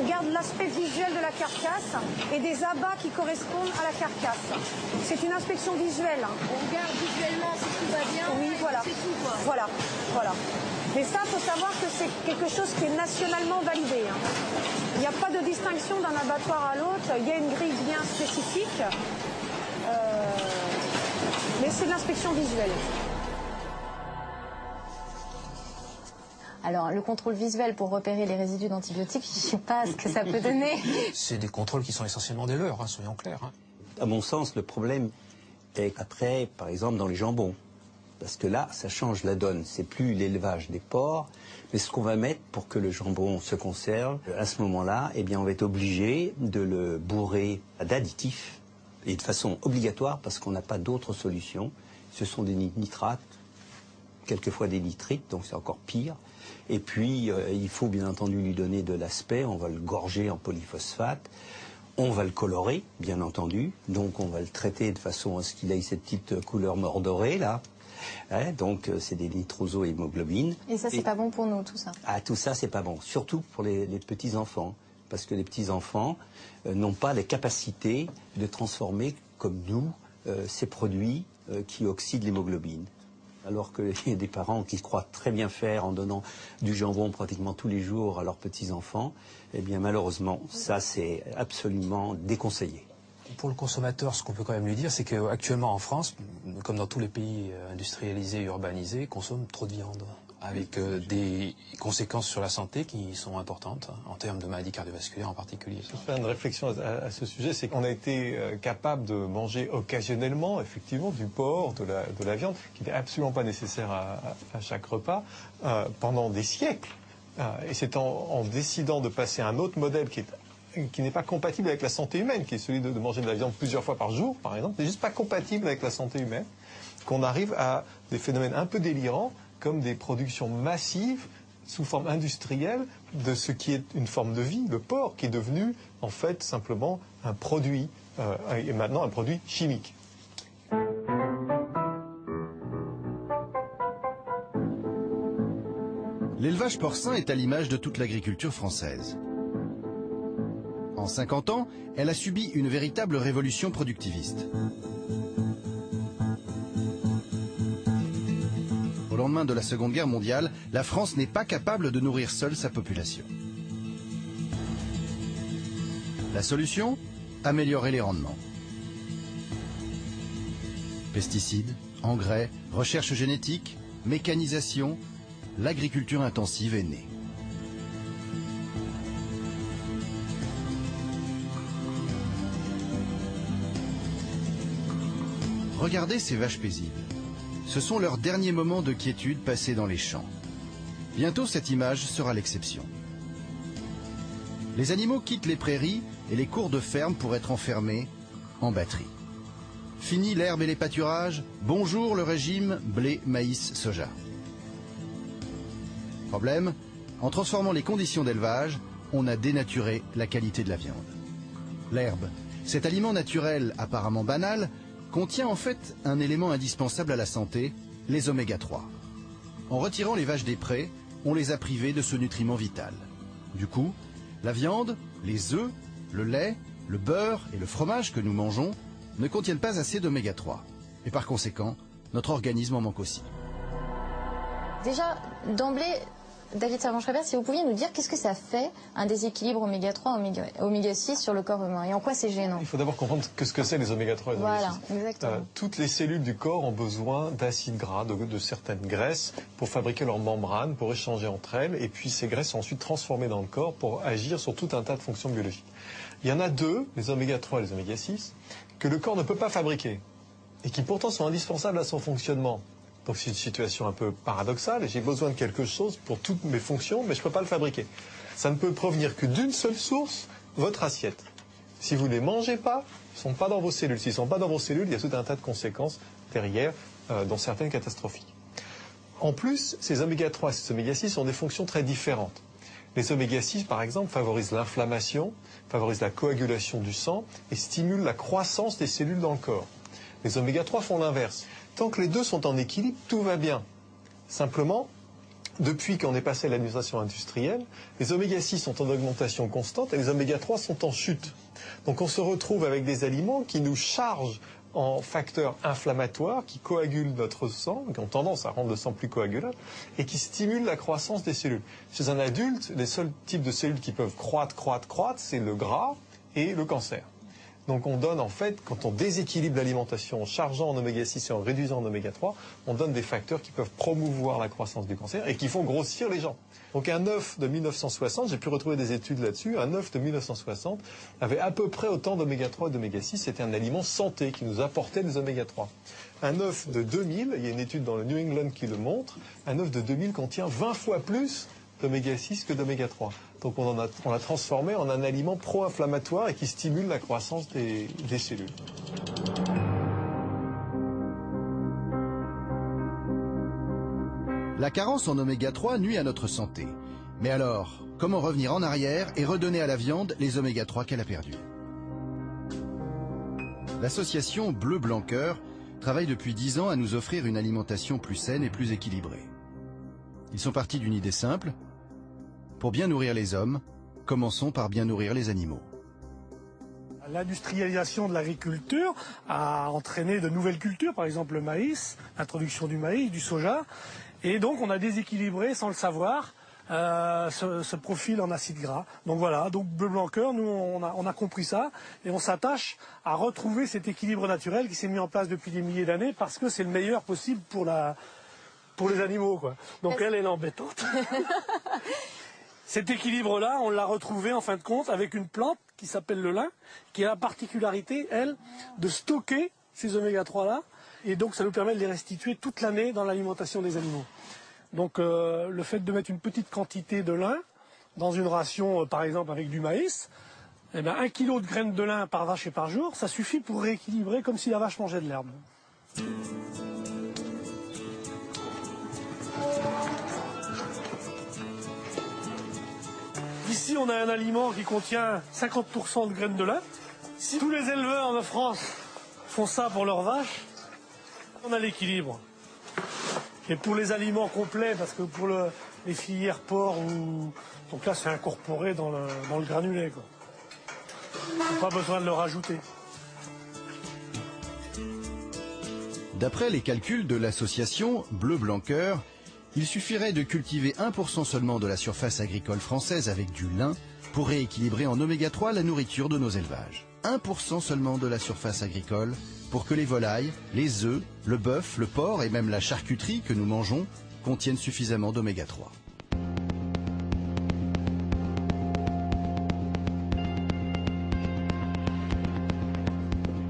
regardent l'aspect visuel de la carcasse et des abats qui correspondent à la carcasse. C'est une inspection visuelle. On regarde visuellement si tout va bien. Oui, voilà. C'est tout, quoi. Voilà. Mais ça, il faut savoir que c'est quelque chose qui est nationalement validé. Il n'y a pas de distinction d'un abattoir à l'autre. Il y a une grille bien spécifique. Mais c'est de l'inspection visuelle. Alors, le contrôle visuel pour repérer les résidus d'antibiotiques, je ne sais pas ce que ça peut donner. C'est des contrôles qui sont essentiellement des leurres, soyons clairs. À mon sens, le problème est après, par exemple, dans les jambons. Parce que là, ça change la donne. C'est plus l'élevage des porcs, mais ce qu'on va mettre pour que le jambon se conserve. À ce moment-là, eh bien, on va être obligé de le bourrer d'additifs, et de façon obligatoire, parce qu'on n'a pas d'autre solution. Ce sont des nitrates, quelquefois des nitrites, donc c'est encore pire. Et puis, il faut bien entendu lui donner de l'aspect. On va le gorger en polyphosphate. On va le colorer, bien entendu. Donc, on va le traiter de façon à ce qu'il ait cette petite couleur mordorée, là. Hein, donc, c'est des nitroso-hémoglobines. Et ça, c'est pas bon pour nous, tout ça? Ah, tout ça, c'est pas bon. Surtout pour les petits-enfants. Parce que les petits-enfants n'ont pas les capacités de transformer, comme nous, ces produits qui oxydent l'hémoglobine. Alors qu'il y a des parents qui croient très bien faire en donnant du jambon pratiquement tous les jours à leurs petits-enfants, eh bien malheureusement, ça c'est absolument déconseillé. Pour le consommateur, ce qu'on peut quand même lui dire, c'est qu'actuellement en France, comme dans tous les pays industrialisés et urbanisés, consomment trop de viande, avec des conséquences sur la santé qui sont importantes, en termes de maladies cardiovasculaires en particulier. Je vais faire une réflexion à ce sujet, c'est qu'on a été capable de manger occasionnellement, effectivement, du porc, de la viande, qui n'était absolument pas nécessaire à chaque repas, pendant des siècles. Et c'est en décidant de passer à un autre modèle qui n'est pas compatible avec la santé humaine, qui est celui de manger de la viande plusieurs fois par jour, par exemple, n'est juste pas compatible avec la santé humaine, qu'on arrive à des phénomènes un peu délirants, comme des productions massives sous forme industrielle de ce qui est une forme de vie, le porc, qui est devenu en fait simplement un produit, et maintenant un produit chimique. L'élevage porcin est à l'image de toute l'agriculture française. En 50 ans, elle a subi une véritable révolution productiviste. Au lendemain de la Seconde Guerre mondiale, la France n'est pas capable de nourrir seule sa population. La solution ? Améliorer les rendements. Pesticides, engrais, recherche génétique, mécanisation, l'agriculture intensive est née. Regardez ces vaches paisibles. Ce sont leurs derniers moments de quiétude passés dans les champs. Bientôt, cette image sera l'exception. Les animaux quittent les prairies et les cours de ferme pour être enfermés en batterie. Fini l'herbe et les pâturages, bonjour le régime blé, maïs, soja. Problème, en transformant les conditions d'élevage, on a dénaturé la qualité de la viande. L'herbe, cet aliment naturel apparemment banal, contient en fait un élément indispensable à la santé, les oméga 3. En retirant les vaches des prés, on les a privées de ce nutriment vital. Du coup, la viande, les œufs, le lait, le beurre et le fromage que nous mangeons ne contiennent pas assez d'oméga 3. Et par conséquent, notre organisme en manque aussi. Déjà, d'emblée, David Servan-Schreiber, si vous pouviez nous dire qu'est-ce que ça fait un déséquilibre oméga 3, oméga 6 sur le corps humain et en quoi c'est gênant? Il faut d'abord comprendre ce que c'est les oméga 3 et les oméga 6. Voilà, exactement. Toutes les cellules du corps ont besoin d'acides gras, de certaines graisses pour fabriquer leurs membranes, pour échanger entre elles, et puis ces graisses sont ensuite transformées dans le corps pour agir sur tout un tas de fonctions biologiques. Il y en a deux, les oméga 3 et les oméga 6, que le corps ne peut pas fabriquer et qui pourtant sont indispensables à son fonctionnement. Donc c'est une situation un peu paradoxale. J'ai besoin de quelque chose pour toutes mes fonctions, mais je ne peux pas le fabriquer. Ça ne peut provenir que d'une seule source, votre assiette. Si vous ne les mangez pas, ils ne sont pas dans vos cellules. S'ils ne sont pas dans vos cellules, il y a tout un tas de conséquences derrière, dont certaines catastrophiques. En plus, ces oméga 3 et ces oméga 6 ont des fonctions très différentes. Les oméga 6, par exemple, favorisent l'inflammation, favorisent la coagulation du sang et stimulent la croissance des cellules dans le corps. Les oméga 3 font l'inverse. Tant que les deux sont en équilibre, tout va bien. Simplement, depuis qu'on est passé à l'alimentation industrielle, les oméga 6 sont en augmentation constante et les oméga 3 sont en chute. Donc on se retrouve avec des aliments qui nous chargent en facteurs inflammatoires, qui coagulent notre sang, qui ont tendance à rendre le sang plus coagulable, et qui stimulent la croissance des cellules. Chez un adulte, les seuls types de cellules qui peuvent croître, c'est le gras et le cancer. Donc on donne en fait, quand on déséquilibre l'alimentation en chargeant en oméga 6 et en réduisant en oméga 3, on donne des facteurs qui peuvent promouvoir la croissance du cancer et qui font grossir les gens. Donc un œuf de 1960, j'ai pu retrouver des études là-dessus, un œuf de 1960 avait à peu près autant d'oméga 3 et d'oméga 6, c'était un aliment santé qui nous apportait des oméga 3. Un œuf de 2000, il y a une étude dans le New England qui le montre, un œuf de 2000 contient 20 fois plus d'oméga 6 que d'oméga 3. Donc on l'a transformé en un aliment pro-inflammatoire et qui stimule la croissance des cellules. La carence en oméga 3 nuit à notre santé. Mais alors, comment revenir en arrière et redonner à la viande les oméga 3 qu'elle a perdus? L'association Bleu Blanc Cœur travaille depuis 10 ans à nous offrir une alimentation plus saine et plus équilibrée. Ils sont partis d'une idée simple. Pour bien nourrir les hommes, commençons par bien nourrir les animaux. L'industrialisation de l'agriculture a entraîné de nouvelles cultures, par exemple le maïs, l'introduction du maïs, du soja. Et donc on a déséquilibré, sans le savoir, ce profil en acides gras. Donc voilà, donc Bleu Blanc Cœur, nous on a compris ça et on s'attache à retrouver cet équilibre naturel qui s'est mis en place depuis des milliers d'années parce que c'est le meilleur possible pour les animaux, quoi. Donc elle est l'embêtante. Cet équilibre-là, on l'a retrouvé en fin de compte avec une plante qui s'appelle le lin, qui a la particularité, elle, de stocker ces oméga 3-là. Et donc ça nous permet de les restituer toute l'année dans l'alimentation des animaux. Donc le fait de mettre une petite quantité de lin dans une ration, par exemple avec du maïs, eh bien, 1 kilo de graines de lin par vache et par jour, ça suffit pour rééquilibrer comme si la vache mangeait de l'herbe. Ici, on a un aliment qui contient 50% de graines de lin. Si tous les éleveurs de France font ça pour leurs vaches, on a l'équilibre. Et pour les aliments complets, parce que pour les filières porc, donc là c'est incorporé dans le granulé, quoi. Pas besoin de le rajouter. D'après les calculs de l'association Bleu Blanc Cœur, il suffirait de cultiver 1% seulement de la surface agricole française avec du lin pour rééquilibrer en oméga 3 la nourriture de nos élevages. 1% seulement de la surface agricole pour que les volailles, les œufs, le bœuf, le porc et même la charcuterie que nous mangeons contiennent suffisamment d'oméga 3.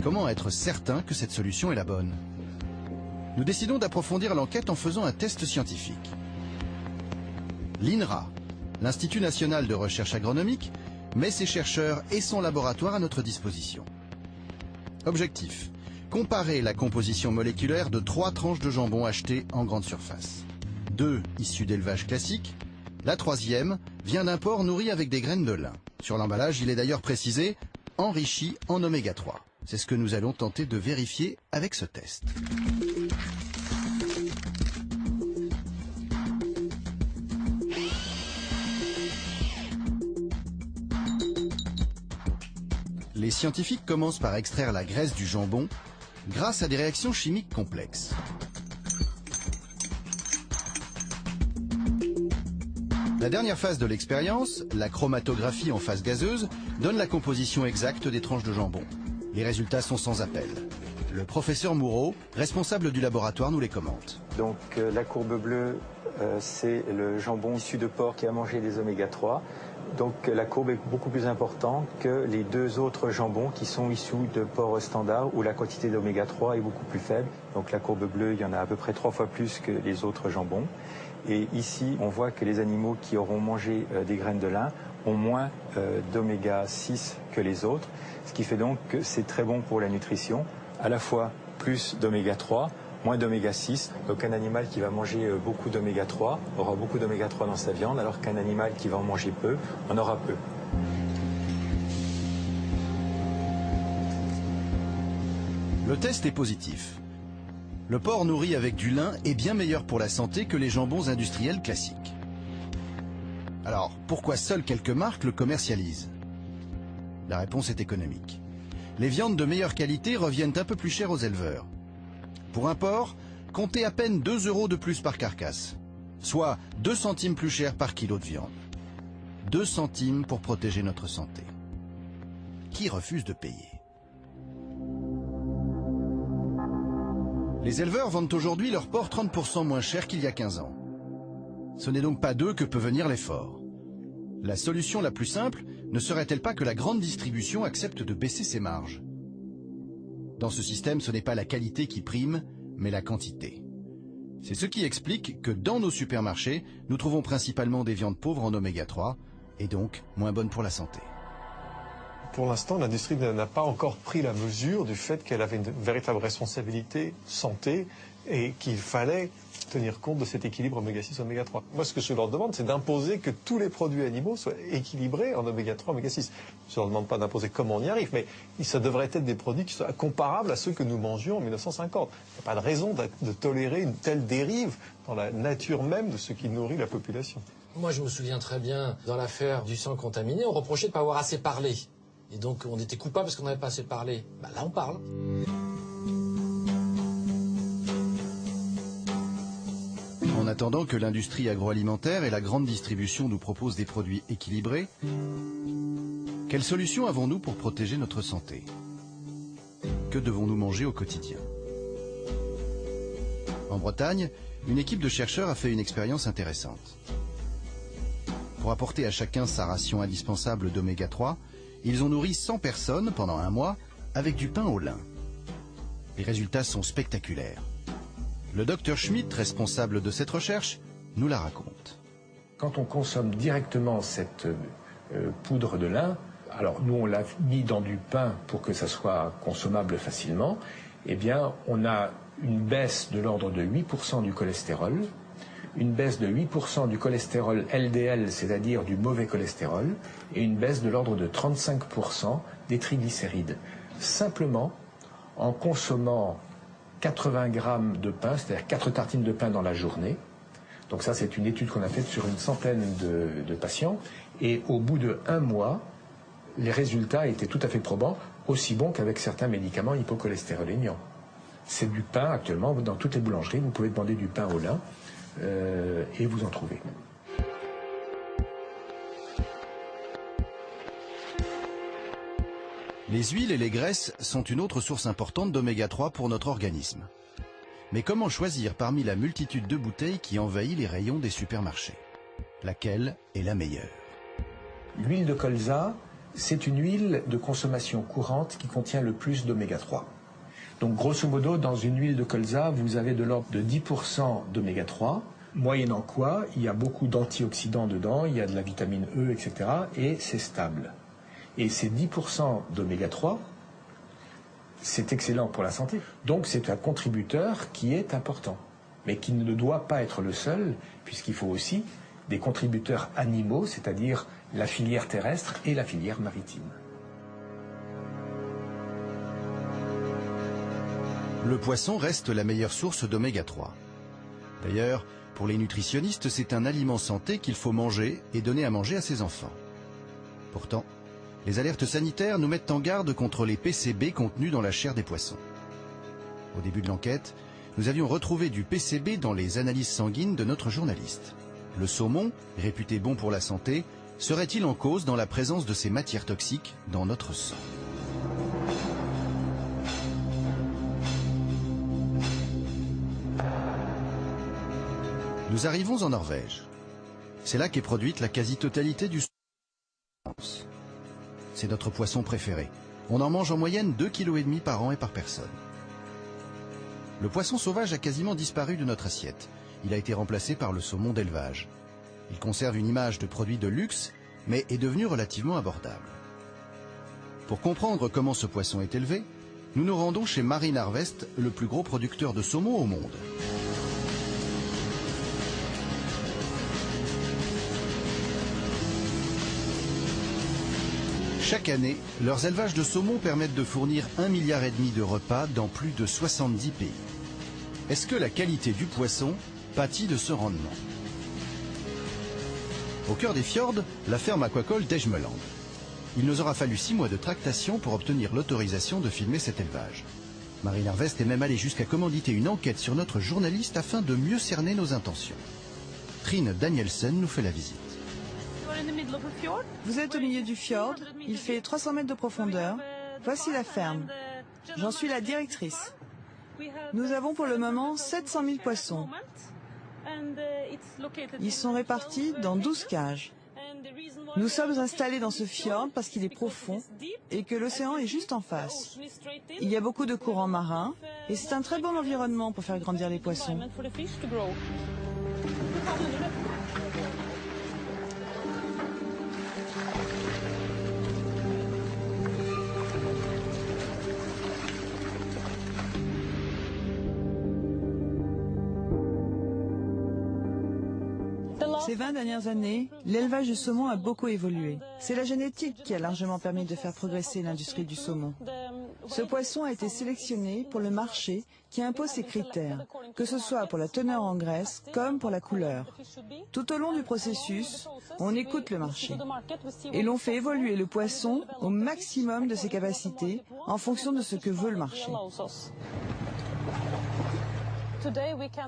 Comment être certain que cette solution est la bonne? Nous décidons d'approfondir l'enquête en faisant un test scientifique. L'INRA, l'Institut national de recherche agronomique, met ses chercheurs et son laboratoire à notre disposition. Objectif: comparer la composition moléculaire de 3 tranches de jambon achetées en grande surface. 2 issues d'élevage classique, la 3e vient d'un porc nourri avec des graines de lin. Sur l'emballage, il est d'ailleurs précisé « enrichi en oméga 3 ». C'est ce que nous allons tenter de vérifier avec ce test. Les scientifiques commencent par extraire la graisse du jambon grâce à des réactions chimiques complexes. La dernière phase de l'expérience, la chromatographie en phase gazeuse, donne la composition exacte des tranches de jambon. Les résultats sont sans appel. Le professeur Moureau, responsable du laboratoire, nous les commente. Donc la courbe bleue, c'est le jambon issu de porc qui a mangé des oméga 3. Donc la courbe est beaucoup plus importante que les 2 autres jambons qui sont issus de porc standard où la quantité d'oméga 3 est beaucoup plus faible. Donc la courbe bleue, il y en a à peu près 3 fois plus que les autres jambons. Et ici, on voit que les animaux qui auront mangé des graines de lin ont moins d'oméga 6 que les autres, ce qui fait donc que c'est très bon pour la nutrition, à la fois plus d'oméga 3, moins d'oméga 6. Donc un animal qui va manger beaucoup d'oméga 3 aura beaucoup d'oméga 3 dans sa viande, alors qu'un animal qui va en manger peu en aura peu. Le test est positif. Le porc nourri avec du lin est bien meilleur pour la santé que les jambons industriels classiques. Alors, pourquoi seules quelques marques le commercialisent? La réponse est économique. Les viandes de meilleure qualité reviennent un peu plus chères aux éleveurs. Pour un porc, comptez à peine 2 € de plus par carcasse, soit 2 centimes plus cher par kilo de viande. 2 centimes pour protéger notre santé. Qui refuse de payer? Les éleveurs vendent aujourd'hui leur porc 30% moins cher qu'il y a 15 ans. Ce n'est donc pas d'eux que peut venir l'effort. La solution la plus simple ne serait-elle pas que la grande distribution accepte de baisser ses marges? Dans ce système, ce n'est pas la qualité qui prime, mais la quantité. C'est ce qui explique que dans nos supermarchés, nous trouvons principalement des viandes pauvres en oméga 3 et donc moins bonnes pour la santé. Pour l'instant, l'industrie n'a pas encore pris la mesure du fait qu'elle avait une véritable responsabilité santé et qu'il fallait tenir compte de cet équilibre oméga 6, oméga 3. Moi, ce que je leur demande, c'est d'imposer que tous les produits animaux soient équilibrés en oméga 3, oméga 6. Je ne leur demande pas d'imposer comment on y arrive, mais ça devrait être des produits qui soient comparables à ceux que nous mangions en 1950. Il n'y a pas de raison de tolérer une telle dérive dans la nature même de ce qui nourrit la population. Moi, je me souviens très bien, dans l'affaire du sang contaminé, on reprochait de ne pas avoir assez parlé. Et donc, on était coupable parce qu'on n'avait pas assez parlé. Bah, là, on parle. En attendant que l'industrie agroalimentaire et la grande distribution nous proposent des produits équilibrés, quelle solution avons-nous pour protéger notre santé? Que devons-nous manger au quotidien? En Bretagne, une équipe de chercheurs a fait une expérience intéressante. Pour apporter à chacun sa ration indispensable d'oméga 3, ils ont nourri 100 personnes pendant un mois avec du pain au lin. Les résultats sont spectaculaires. Le docteur Schmitt, responsable de cette recherche, nous la raconte. Quand on consomme directement cette poudre de lin, alors nous on l'a mis dans du pain pour que ça soit consommable facilement, eh bien on a une baisse de l'ordre de 8% du cholestérol, une baisse de 8% du cholestérol LDL, c'est-à-dire du mauvais cholestérol, et une baisse de l'ordre de 35% des triglycérides. Simplement en consommant 80 grammes de pain, c'est-à-dire 4 tartines de pain dans la journée. Donc ça, c'est une étude qu'on a faite sur une centaine de patients. Et au bout de 1 mois, les résultats étaient tout à fait probants, aussi bons qu'avec certains médicaments hypocholestéroléniants. C'est du pain actuellement, dans toutes les boulangeries, vous pouvez demander du pain au lin et vous en trouvez. Les huiles et les graisses sont une autre source importante d'oméga 3 pour notre organisme. Mais comment choisir parmi la multitude de bouteilles qui envahit les rayons des supermarchés? Laquelle est la meilleure? L'huile de colza, c'est une huile de consommation courante qui contient le plus d'oméga 3. Donc grosso modo, dans une huile de colza, vous avez de l'ordre de 10% d'oméga 3, moyennant quoi, il y a beaucoup d'antioxydants dedans, il y a de la vitamine E, etc. et c'est stable. Et ces 10% d'oméga 3, c'est excellent pour la santé. Donc c'est un contributeur qui est important, mais qui ne doit pas être le seul, puisqu'il faut aussi des contributeurs animaux, c'est-à-dire la filière terrestre et la filière maritime. Le poisson reste la meilleure source d'oméga 3. D'ailleurs, pour les nutritionnistes, c'est un aliment santé qu'il faut manger et donner à manger à ses enfants. Pourtant, les alertes sanitaires nous mettent en garde contre les PCB contenus dans la chair des poissons. Au début de l'enquête, nous avions retrouvé du PCB dans les analyses sanguines de notre journaliste. Le saumon, réputé bon pour la santé, serait-il en cause dans la présence de ces matières toxiques dans notre sang? Nous arrivons en Norvège. C'est là qu'est produite la quasi-totalité du saumon. C'est notre poisson préféré. On en mange en moyenne 2,5 kg par an et par personne. Le poisson sauvage a quasiment disparu de notre assiette. Il a été remplacé par le saumon d'élevage. Il conserve une image de produit de luxe, mais est devenu relativement abordable. Pour comprendre comment ce poisson est élevé, nous nous rendons chez Marine Harvest, le plus gros producteur de saumon au monde. Chaque année, leurs élevages de saumon permettent de fournir 1,5 milliard de repas dans plus de 70 pays. Est-ce que la qualité du poisson pâtit de ce rendement? Au cœur des fjords, la ferme aquacole d'Ejmeland. Il nous aura fallu 6 mois de tractation pour obtenir l'autorisation de filmer cet élevage. Marine Harvest est même allée jusqu'à commanditer une enquête sur notre journaliste afin de mieux cerner nos intentions. Trine Danielsen nous fait la visite. Vous êtes au milieu du fjord, il fait 300 mètres de profondeur. Voici la ferme. J'en suis la directrice. Nous avons pour le moment 700 000 poissons. Ils sont répartis dans 12 cages. Nous sommes installés dans ce fjord parce qu'il est profond et que l'océan est juste en face. Il y a beaucoup de courants marins et c'est un très bon environnement pour faire grandir les poissons. Ces 20 dernières années, l'élevage du saumon a beaucoup évolué. C'est la génétique qui a largement permis de faire progresser l'industrie du saumon. Ce poisson a été sélectionné pour le marché qui impose ses critères, que ce soit pour la teneur en graisse comme pour la couleur. Tout au long du processus, on écoute le marché et l'on fait évoluer le poisson au maximum de ses capacités en fonction de ce que veut le marché.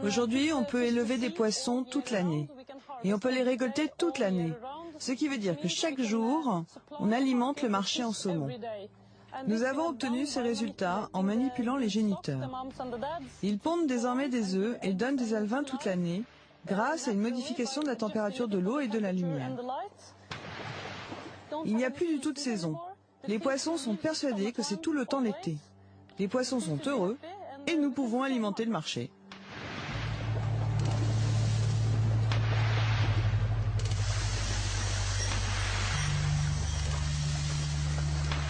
Aujourd'hui, on peut élever des poissons toute l'année et on peut les récolter toute l'année, ce qui veut dire que chaque jour, on alimente le marché en saumon. Nous avons obtenu ces résultats en manipulant les géniteurs. Ils pondent désormais des œufs et donnent des alevins toute l'année grâce à une modification de la température de l'eau et de la lumière. Il n'y a plus du tout de saison. Les poissons sont persuadés que c'est tout le temps l'été. Les poissons sont heureux et nous pouvons alimenter le marché.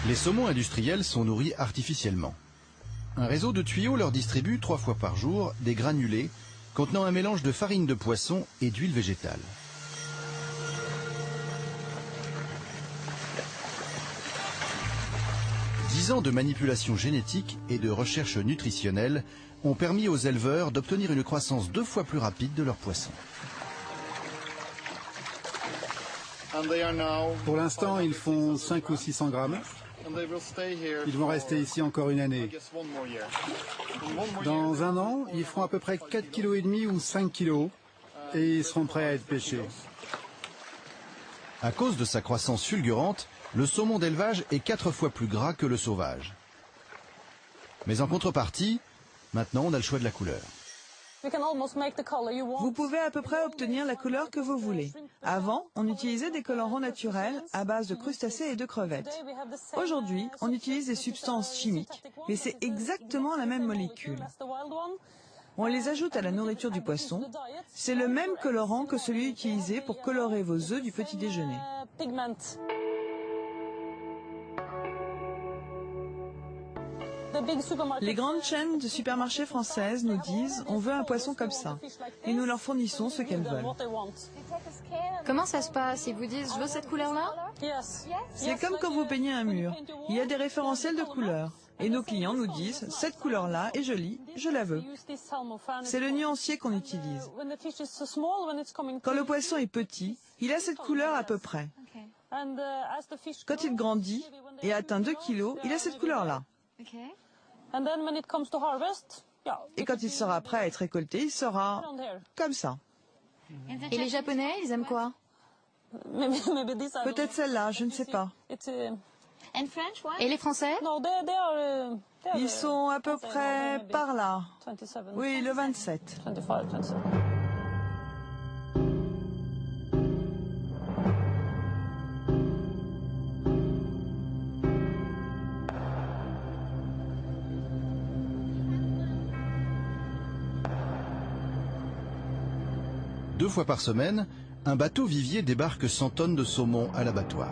Les saumons industriels sont nourris artificiellement. Un réseau de tuyaux leur distribue 3 fois par jour des granulés contenant un mélange de farine de poisson et d'huile végétale. Dix ans de manipulation génétique et de recherche nutritionnelle ont permis aux éleveurs d'obtenir une croissance 2 fois plus rapide de leurs poissons. Pour l'instant, ils font 5 ou 600 grammes. Ils vont rester ici encore une année. Dans un an, ils feront à peu près 4,5 kg ou 5 kg et ils seront prêts à être pêchés. À cause de sa croissance fulgurante, le saumon d'élevage est 4 fois plus gras que le sauvage. Mais en contrepartie, maintenant on a le choix de la couleur. Vous pouvez à peu près obtenir la couleur que vous voulez. Avant, on utilisait des colorants naturels à base de crustacés et de crevettes. Aujourd'hui, on utilise des substances chimiques, mais c'est exactement la même molécule. On les ajoute à la nourriture du poisson. C'est le même colorant que celui utilisé pour colorer vos œufs du petit déjeuner. Les grandes chaînes de supermarchés françaises nous disent « on veut un poisson comme ça » et nous leur fournissons ce qu'elles veulent. Comment ça se passe? Ils vous disent « je veux cette couleur-là » C'est comme quand vous peignez un mur. Il y a des référentiels de couleurs. Et nos clients nous disent « cette couleur-là est jolie, je la veux ». C'est le nuancier qu'on utilise. Quand le poisson est petit, il a cette couleur à peu près. Quand il grandit et atteint 2 kilos, il a cette couleur-là. Et quand il sera prêt à être récolté, il sera comme ça. Et les Japonais, ils aiment quoi? Peut-être celle-là, je ne sais pas. Et les Français? Ils sont à peu près par là. Oui, le 27. Deux fois par semaine, un bateau vivier débarque 100 tonnes de saumon à l'abattoir.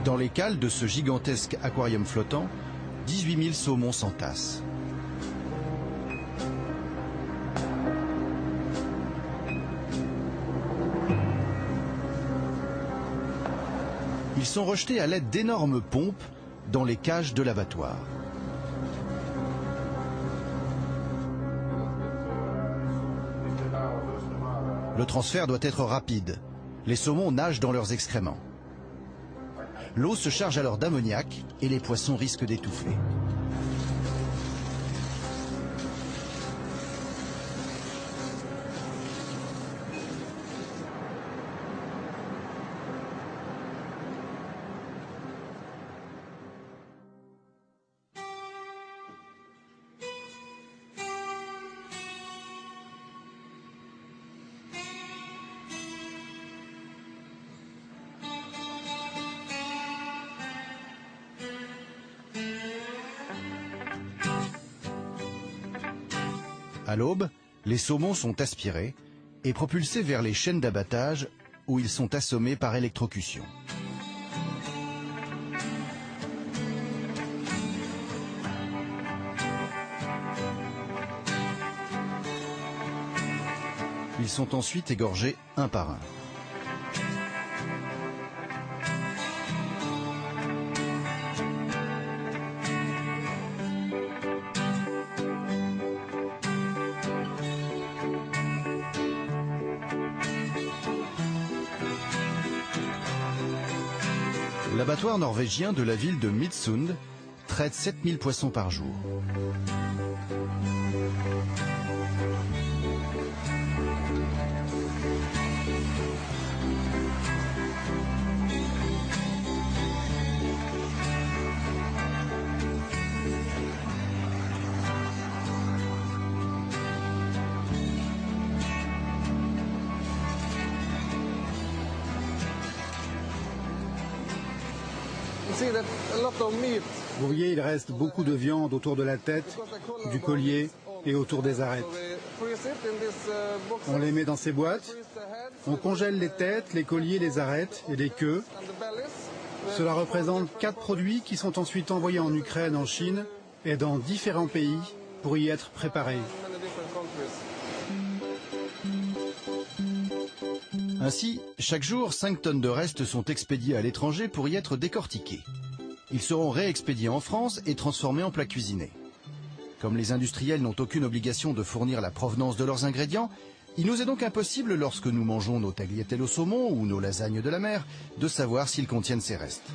Dans les cales de ce gigantesque aquarium flottant, 18 000 saumons s'entassent. Ils sont rejetés à l'aide d'énormes pompes dans les cages de l'abattoir. Le transfert doit être rapide. Les saumons nagent dans leurs excréments. L'eau se charge alors d'ammoniac et les poissons risquent d'étouffer. À l'aube, les saumons sont aspirés et propulsés vers les chaînes d'abattage où ils sont assommés par électrocution. Ils sont ensuite égorgés un par un. L'abattoir norvégien de la ville de Midsund traite 7000 poissons par jour. Vous voyez, il reste beaucoup de viande autour de la tête, du collier et autour des arêtes. On les met dans ces boîtes, on congèle les têtes, les colliers, les arêtes et les queues. Cela représente 4 produits qui sont ensuite envoyés en Ukraine, en Chine et dans différents pays pour y être préparés. Ainsi, chaque jour, 5 tonnes de restes sont expédiés à l'étranger pour y être décortiqués. Ils seront réexpédiés en France et transformés en plats cuisinés. Comme les industriels n'ont aucune obligation de fournir la provenance de leurs ingrédients, il nous est donc impossible, lorsque nous mangeons nos tagliatelles au saumon ou nos lasagnes de la mer, de savoir s'ils contiennent ces restes.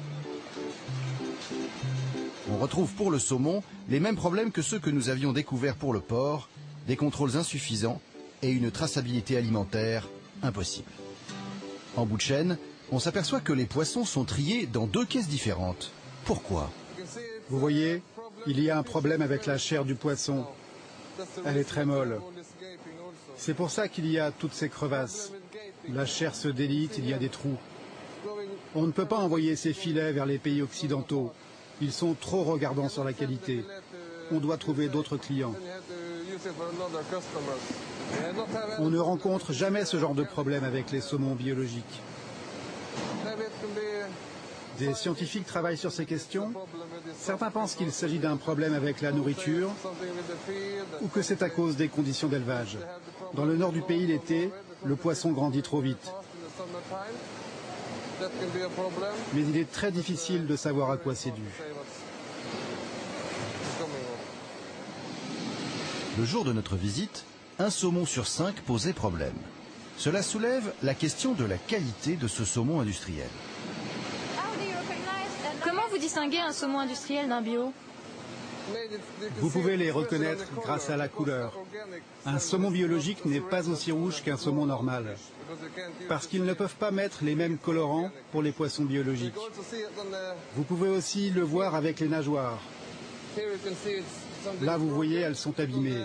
On retrouve pour le saumon les mêmes problèmes que ceux que nous avions découverts pour le porc, des contrôles insuffisants et une traçabilité alimentaire impossible. En bout de chaîne, on s'aperçoit que les poissons sont triés dans 2 caisses différentes. Pourquoi? Vous voyez, il y a un problème avec la chair du poisson. Elle est très molle. C'est pour ça qu'il y a toutes ces crevasses. La chair se délite, il y a des trous. On ne peut pas envoyer ces filets vers les pays occidentaux. Ils sont trop regardants sur la qualité. On doit trouver d'autres clients. On ne rencontre jamais ce genre de problème avec les saumons biologiques. Des scientifiques travaillent sur ces questions. Certains pensent qu'il s'agit d'un problème avec la nourriture ou que c'est à cause des conditions d'élevage. Dans le nord du pays, l'été, le poisson grandit trop vite. Mais il est très difficile de savoir à quoi c'est dû. Le jour de notre visite, un saumon sur 5 posait problème. Cela soulève la question de la qualité de ce saumon industriel. Comment vous distinguez un saumon industriel d'un bio? Vous pouvez les reconnaître grâce à la couleur. Un saumon biologique n'est pas aussi rouge qu'un saumon normal, parce qu'ils ne peuvent pas mettre les mêmes colorants pour les poissons biologiques. Vous pouvez aussi le voir avec les nageoires. Là, vous voyez, elles sont abîmées.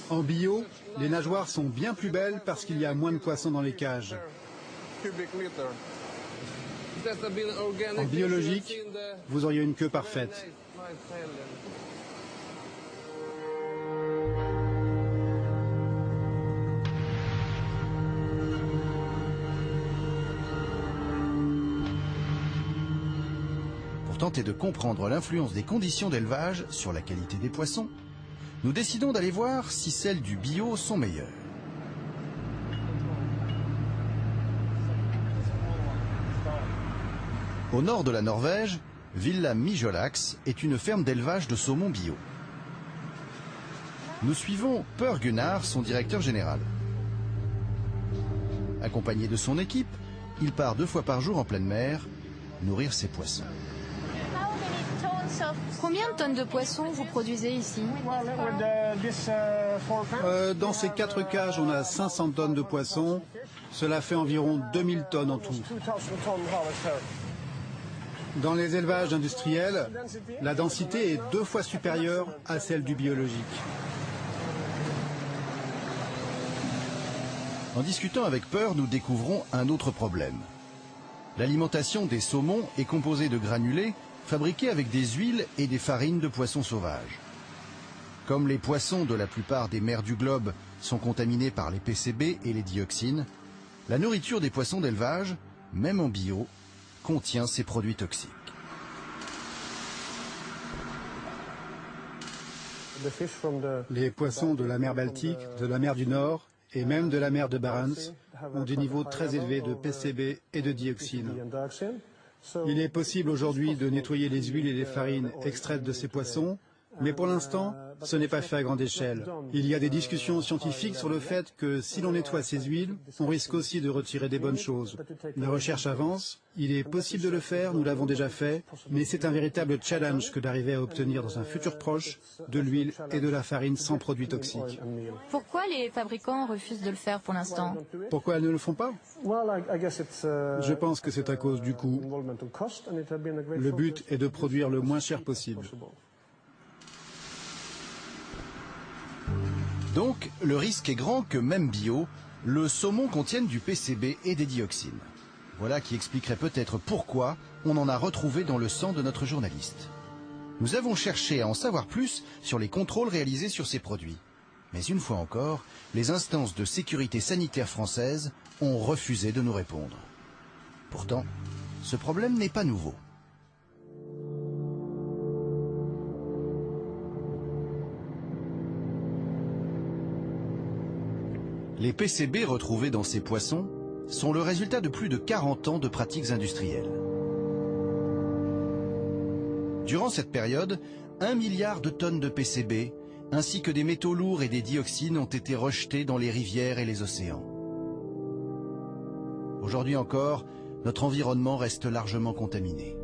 En bio, les nageoires sont bien plus belles parce qu'il y a moins de poissons dans les cages. En biologique, vous auriez une queue parfaite. Pour tenter de comprendre l'influence des conditions d'élevage sur la qualité des poissons, nous décidons d'aller voir si celles du bio sont meilleures. Au nord de la Norvège, Villa Mijolax est une ferme d'élevage de saumon bio. Nous suivons Per Gunnar, son directeur général. Accompagné de son équipe, il part 2 fois par jour en pleine mer nourrir ses poissons. Combien de tonnes de poissons vous produisez ici? Dans ces 4 cages, on a 500 tonnes de poissons. Cela fait environ 2000 tonnes en tout. Dans les élevages industriels, la densité est 2 fois supérieure à celle du biologique. En discutant avec Per, nous découvrons un autre problème. L'alimentation des saumons est composée de granulés fabriqués avec des huiles et des farines de poissons sauvages. Comme les poissons de la plupart des mers du globe sont contaminés par les PCB et les dioxines, la nourriture des poissons d'élevage, même en bio, contient ces produits toxiques. Les poissons de la mer Baltique, de la mer du Nord et même de la mer de Barents ont des niveaux très élevés de PCB et de dioxine. Il est possible aujourd'hui de nettoyer les huiles et les farines extraites de ces poissons, mais pour l'instant, ce n'est pas fait à grande échelle. Il y a des discussions scientifiques sur le fait que si l'on nettoie ces huiles, on risque aussi de retirer des bonnes choses. La recherche avance, il est possible de le faire, nous l'avons déjà fait, mais c'est un véritable challenge que d'arriver à obtenir dans un futur proche de l'huile et de la farine sans produits toxiques. Pourquoi les fabricants refusent de le faire pour l'instant? Pourquoi elles ne le font pas? Je pense que c'est à cause du coût. Le but est de produire le moins cher possible. Donc, le risque est grand que, même bio, le saumon contienne du PCB et des dioxines. Voilà qui expliquerait peut-être pourquoi on en a retrouvé dans le sang de notre journaliste. Nous avons cherché à en savoir plus sur les contrôles réalisés sur ces produits. Mais une fois encore, les instances de sécurité sanitaire françaises ont refusé de nous répondre. Pourtant, ce problème n'est pas nouveau. Les PCB retrouvés dans ces poissons sont le résultat de plus de 40 ans de pratiques industrielles. Durant cette période, 1 milliard de tonnes de PCB, ainsi que des métaux lourds et des dioxines ont été rejetés dans les rivières et les océans. Aujourd'hui encore, notre environnement reste largement contaminé.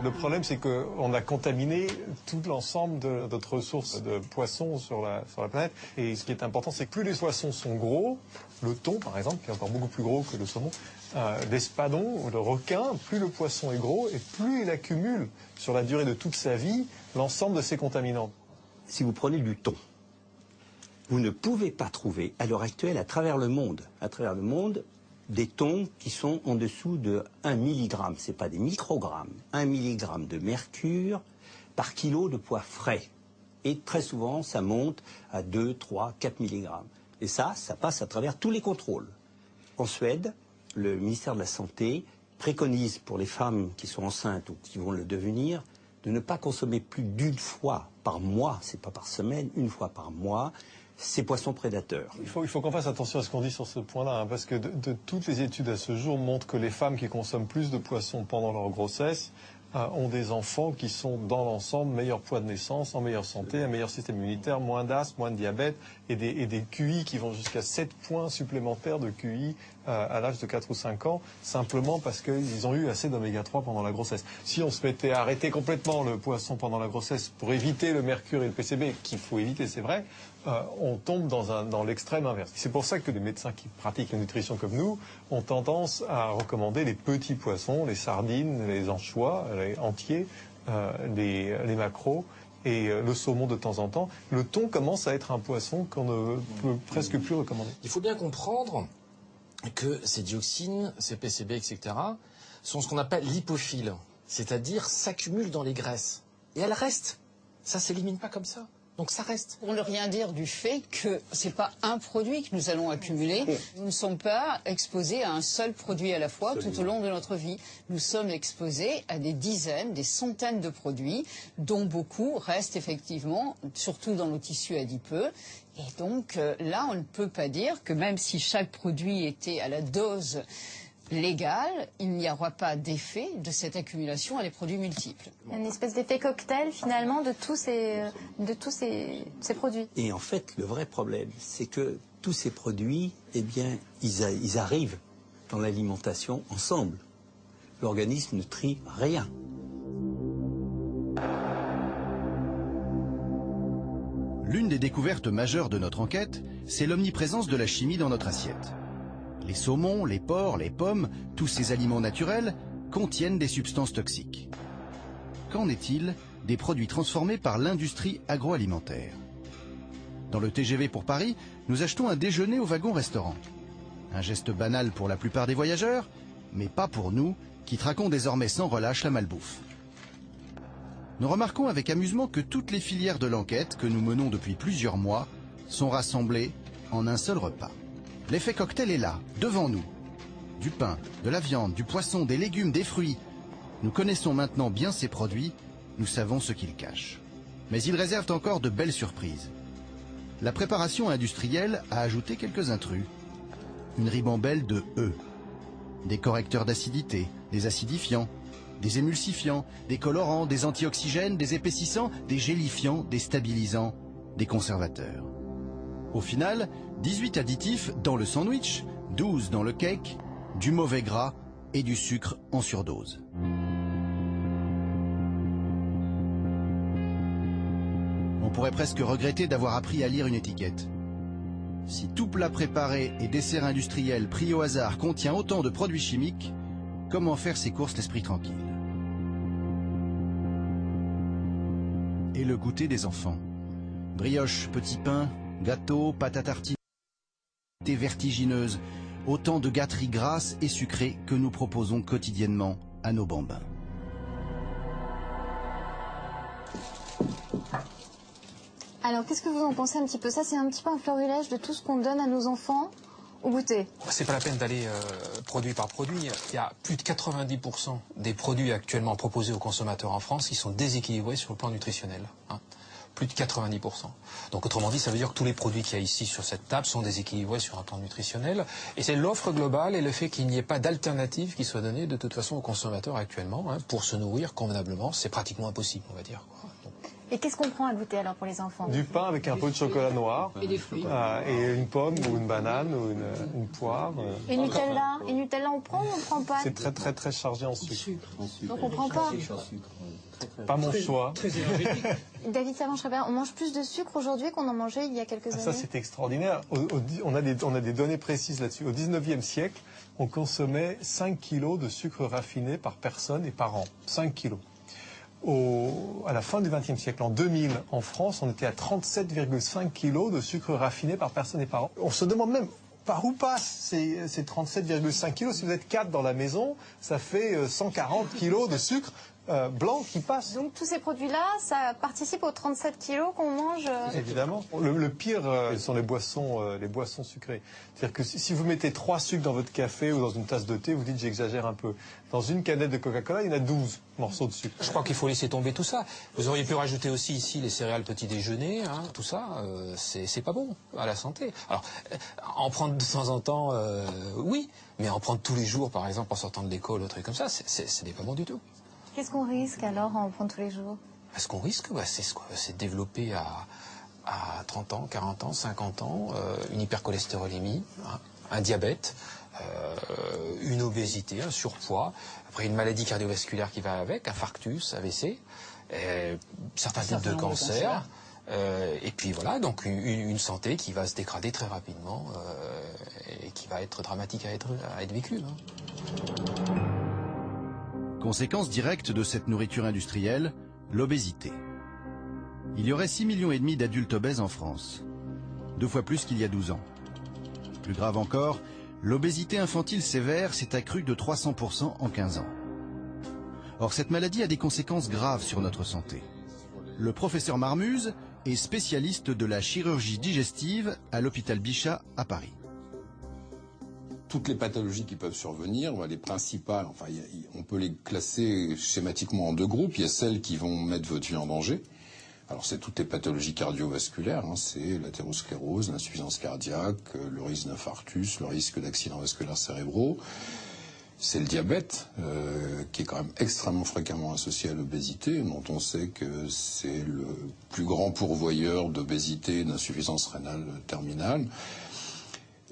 Le problème, c'est qu'on a contaminé tout l'ensemble de notre ressource de poissons sur la planète. Et ce qui est important, c'est que plus les poissons sont gros, le thon par exemple, qui est encore beaucoup plus gros que le saumon, l'espadon ou le requin, plus le poisson est gros et plus il accumule sur la durée de toute sa vie l'ensemble de ces contaminants. Si vous prenez du thon, vous ne pouvez pas trouver à l'heure actuelle à travers le monde, des thons qui sont en dessous de 1 mg, ce n'est pas des microgrammes, 1 mg de mercure par kilo de poids frais. Et très souvent, ça monte à 2, 3, 4 mg. Et ça passe à travers tous les contrôles. En Suède, le ministère de la Santé préconise pour les femmes qui sont enceintes ou qui vont le devenir de ne pas consommer plus d'une fois par mois, c'est pas par semaine, une fois par mois, ces poissons prédateurs. Il faut qu'on fasse attention à ce qu'on dit sur ce point-là, parce que de toutes les études à ce jour montrent que les femmes qui consomment plus de poissons pendant leur grossesse ont des enfants qui sont dans l'ensemble meilleur poids de naissance, en meilleure santé, un meilleur système immunitaire, moins d'asthme, moins de diabète et des QI qui vont jusqu'à 7 points supplémentaires de QI à l'âge de 4 ou 5 ans, simplement parce qu'ils ont eu assez d'oméga 3 pendant la grossesse. Si on se mettait à arrêter complètement le poisson pendant la grossesse pour éviter le mercure et le PCB, qu'il faut éviter, c'est vrai, on tombe dans l'extrême inverse. C'est pour ça que les médecins qui pratiquent la nutrition comme nous ont tendance à recommander les petits poissons, les sardines, les anchois, les entiers, les maquereaux et le saumon de temps en temps. Le thon commence à être un poisson qu'on ne peut presque plus recommander. Il faut bien comprendre que ces dioxines, ces PCB, etc., sont ce qu'on appelle lipophiles, c'est-à-dire s'accumulent dans les graisses. Et elles restent. Ça ne s'élimine pas comme ça. Donc ça reste. Pour ne rien dire du fait que ce n'est pas un produit que nous allons accumuler. Nous ne sommes pas exposés à un seul produit à la fois tout au long de notre vie. Nous sommes exposés à des dizaines, des centaines de produits, dont beaucoup restent effectivement, surtout dans nos tissus adipeux. Et donc là, on ne peut pas dire que même si chaque produit était à la dose légal, il n'y aura pas d'effet de cette accumulation à des produits multiples. Il y a une espèce d'effet cocktail finalement de tous ces produits. Et en fait, le vrai problème, c'est que tous ces produits, eh bien, ils arrivent dans l'alimentation ensemble. L'organisme ne trie rien. L'une des découvertes majeures de notre enquête, c'est l'omniprésence de la chimie dans notre assiette. Les saumons, les porcs, les pommes, tous ces aliments naturels contiennent des substances toxiques. Qu'en est-il des produits transformés par l'industrie agroalimentaire? Dans le TGV pour Paris, nous achetons un déjeuner au wagon-restaurant. Un geste banal pour la plupart des voyageurs, mais pas pour nous, qui traquons désormais sans relâche la malbouffe. Nous remarquons avec amusement que toutes les filières de l'enquête que nous menons depuis plusieurs mois sont rassemblées en un seul repas. L'effet cocktail est là, devant nous. Du pain, de la viande, du poisson, des légumes, des fruits. Nous connaissons maintenant bien ces produits nous savons ce qu'ils cachent. Mais ils réservent encore de belles surprises. La préparation industrielle a ajouté quelques intrus. Une ribambelle de E, des correcteurs d'acidité, des acidifiants, des émulsifiants, des colorants, des antioxygènes, des épaississants, des gélifiants, des stabilisants, des conservateurs. Au final, 18 additifs dans le sandwich, 12 dans le cake, du mauvais gras et du sucre en surdose. On pourrait presque regretter d'avoir appris à lire une étiquette. Si tout plat préparé et dessert industriel pris au hasard contient autant de produits chimiques, comment faire ses courses l'esprit tranquille? Et le goûter des enfants. Brioche, petit pain, gâteau, pâte à tartiner, vertigineuse, autant de gâteries grasses et sucrées que nous proposons quotidiennement à nos bambins. Alors, qu'est-ce que vous en pensez un petit peu? Ça, c'est un petit peu un florilège de tout ce qu'on donne à nos enfants au goûter. C'est pas la peine d'aller produit par produit. Il y a plus de 90% des produits actuellement proposés aux consommateurs en France qui sont déséquilibrés sur le plan nutritionnel. Hein. Plus de 90%. Donc autrement dit, ça veut dire que tous les produits qu'il y a ici sur cette table sont déséquilibrés sur un plan nutritionnel. Et c'est l'offre globale et le fait qu'il n'y ait pas d'alternative qui soit donnée de toute façon aux consommateurs actuellement hein, pour se nourrir convenablement. C'est pratiquement impossible, on va dire. Et qu'est-ce qu'on prend à goûter alors pour les enfants? Du pain avec un peu de chocolat noir. Et des fruits. Et une pomme ou une banane ou une poire. Et Nutella? Et Nutella, on prend ou on prend pas? C'est très très très chargé en sucre. Donc on prend pas? Pas mon choix. David Savant-Schreiber, on mange plus de sucre aujourd'hui qu'on en mangeait il y a quelques années? Ça c'est extraordinaire. On a des données précises là-dessus. Au 19e siècle, on consommait 5 kilos de sucre raffiné par personne et par an. 5 kilos. À la fin du XXe siècle, en 2000, en France, on était à 37,5 kilos de sucre raffiné par personne et par an. On se demande même par où passent ces 37,5 kilos. Si vous êtes 4 dans la maison, ça fait 140 kilos de sucre blanc qui passe. Donc tous ces produits-là, ça participe aux 37 kilos qu'on mange? Évidemment. Le pire, ce sont les boissons sucrées. C'est-à-dire que si vous mettez 3 sucres dans votre café ou dans une tasse de thé, vous dites j'exagère un peu. Dans une canette de Coca-Cola, il y en a 12 morceaux de sucre. Je crois qu'il faut laisser tomber tout ça. Vous auriez pu rajouter aussi ici les céréales petit déjeuner, hein, tout ça, c'est pas bon à la santé. Alors, en prendre de temps en temps, oui, mais en prendre tous les jours, par exemple, en sortant de l'école, ou truc comme ça, ce n'est pas bon du tout. Qu'est-ce qu'on risque alors à en prendre tous les jours? Ce qu'on risque, c'est de développer à 30 ans, 40 ans, 50 ans, une hypercholestérolémie, hein, un diabète, une obésité, un surpoids, après une maladie cardiovasculaire qui va avec, infarctus, AVC, certains types de cancers, et puis voilà, donc une santé qui va se dégrader très rapidement et qui va être dramatique à être vécue. Hein. Conséquence directe de cette nourriture industrielle, l'obésité. Il y aurait 6,5 millions d'adultes obèses en France, 2 fois plus qu'il y a 12 ans. Plus grave encore, l'obésité infantile sévère s'est accrue de 300% en 15 ans. Or, cette maladie a des conséquences graves sur notre santé. Le professeur Marmuse est spécialiste de la chirurgie digestive à l'hôpital Bichat à Paris. Toutes les pathologies qui peuvent survenir, les principales, enfin, on peut les classer schématiquement en 2 groupes. Il y a celles qui vont mettre votre vie en danger. Alors c'est toutes les pathologies cardiovasculaires, hein, c'est l'athérosclérose, l'insuffisance cardiaque, le risque d'infarctus, le risque d'accidents vasculaires cérébraux. C'est le diabète, qui est quand même extrêmement fréquemment associé à l'obésité, dont on sait que c'est le plus grand pourvoyeur d'obésité et d'insuffisance rénale terminale.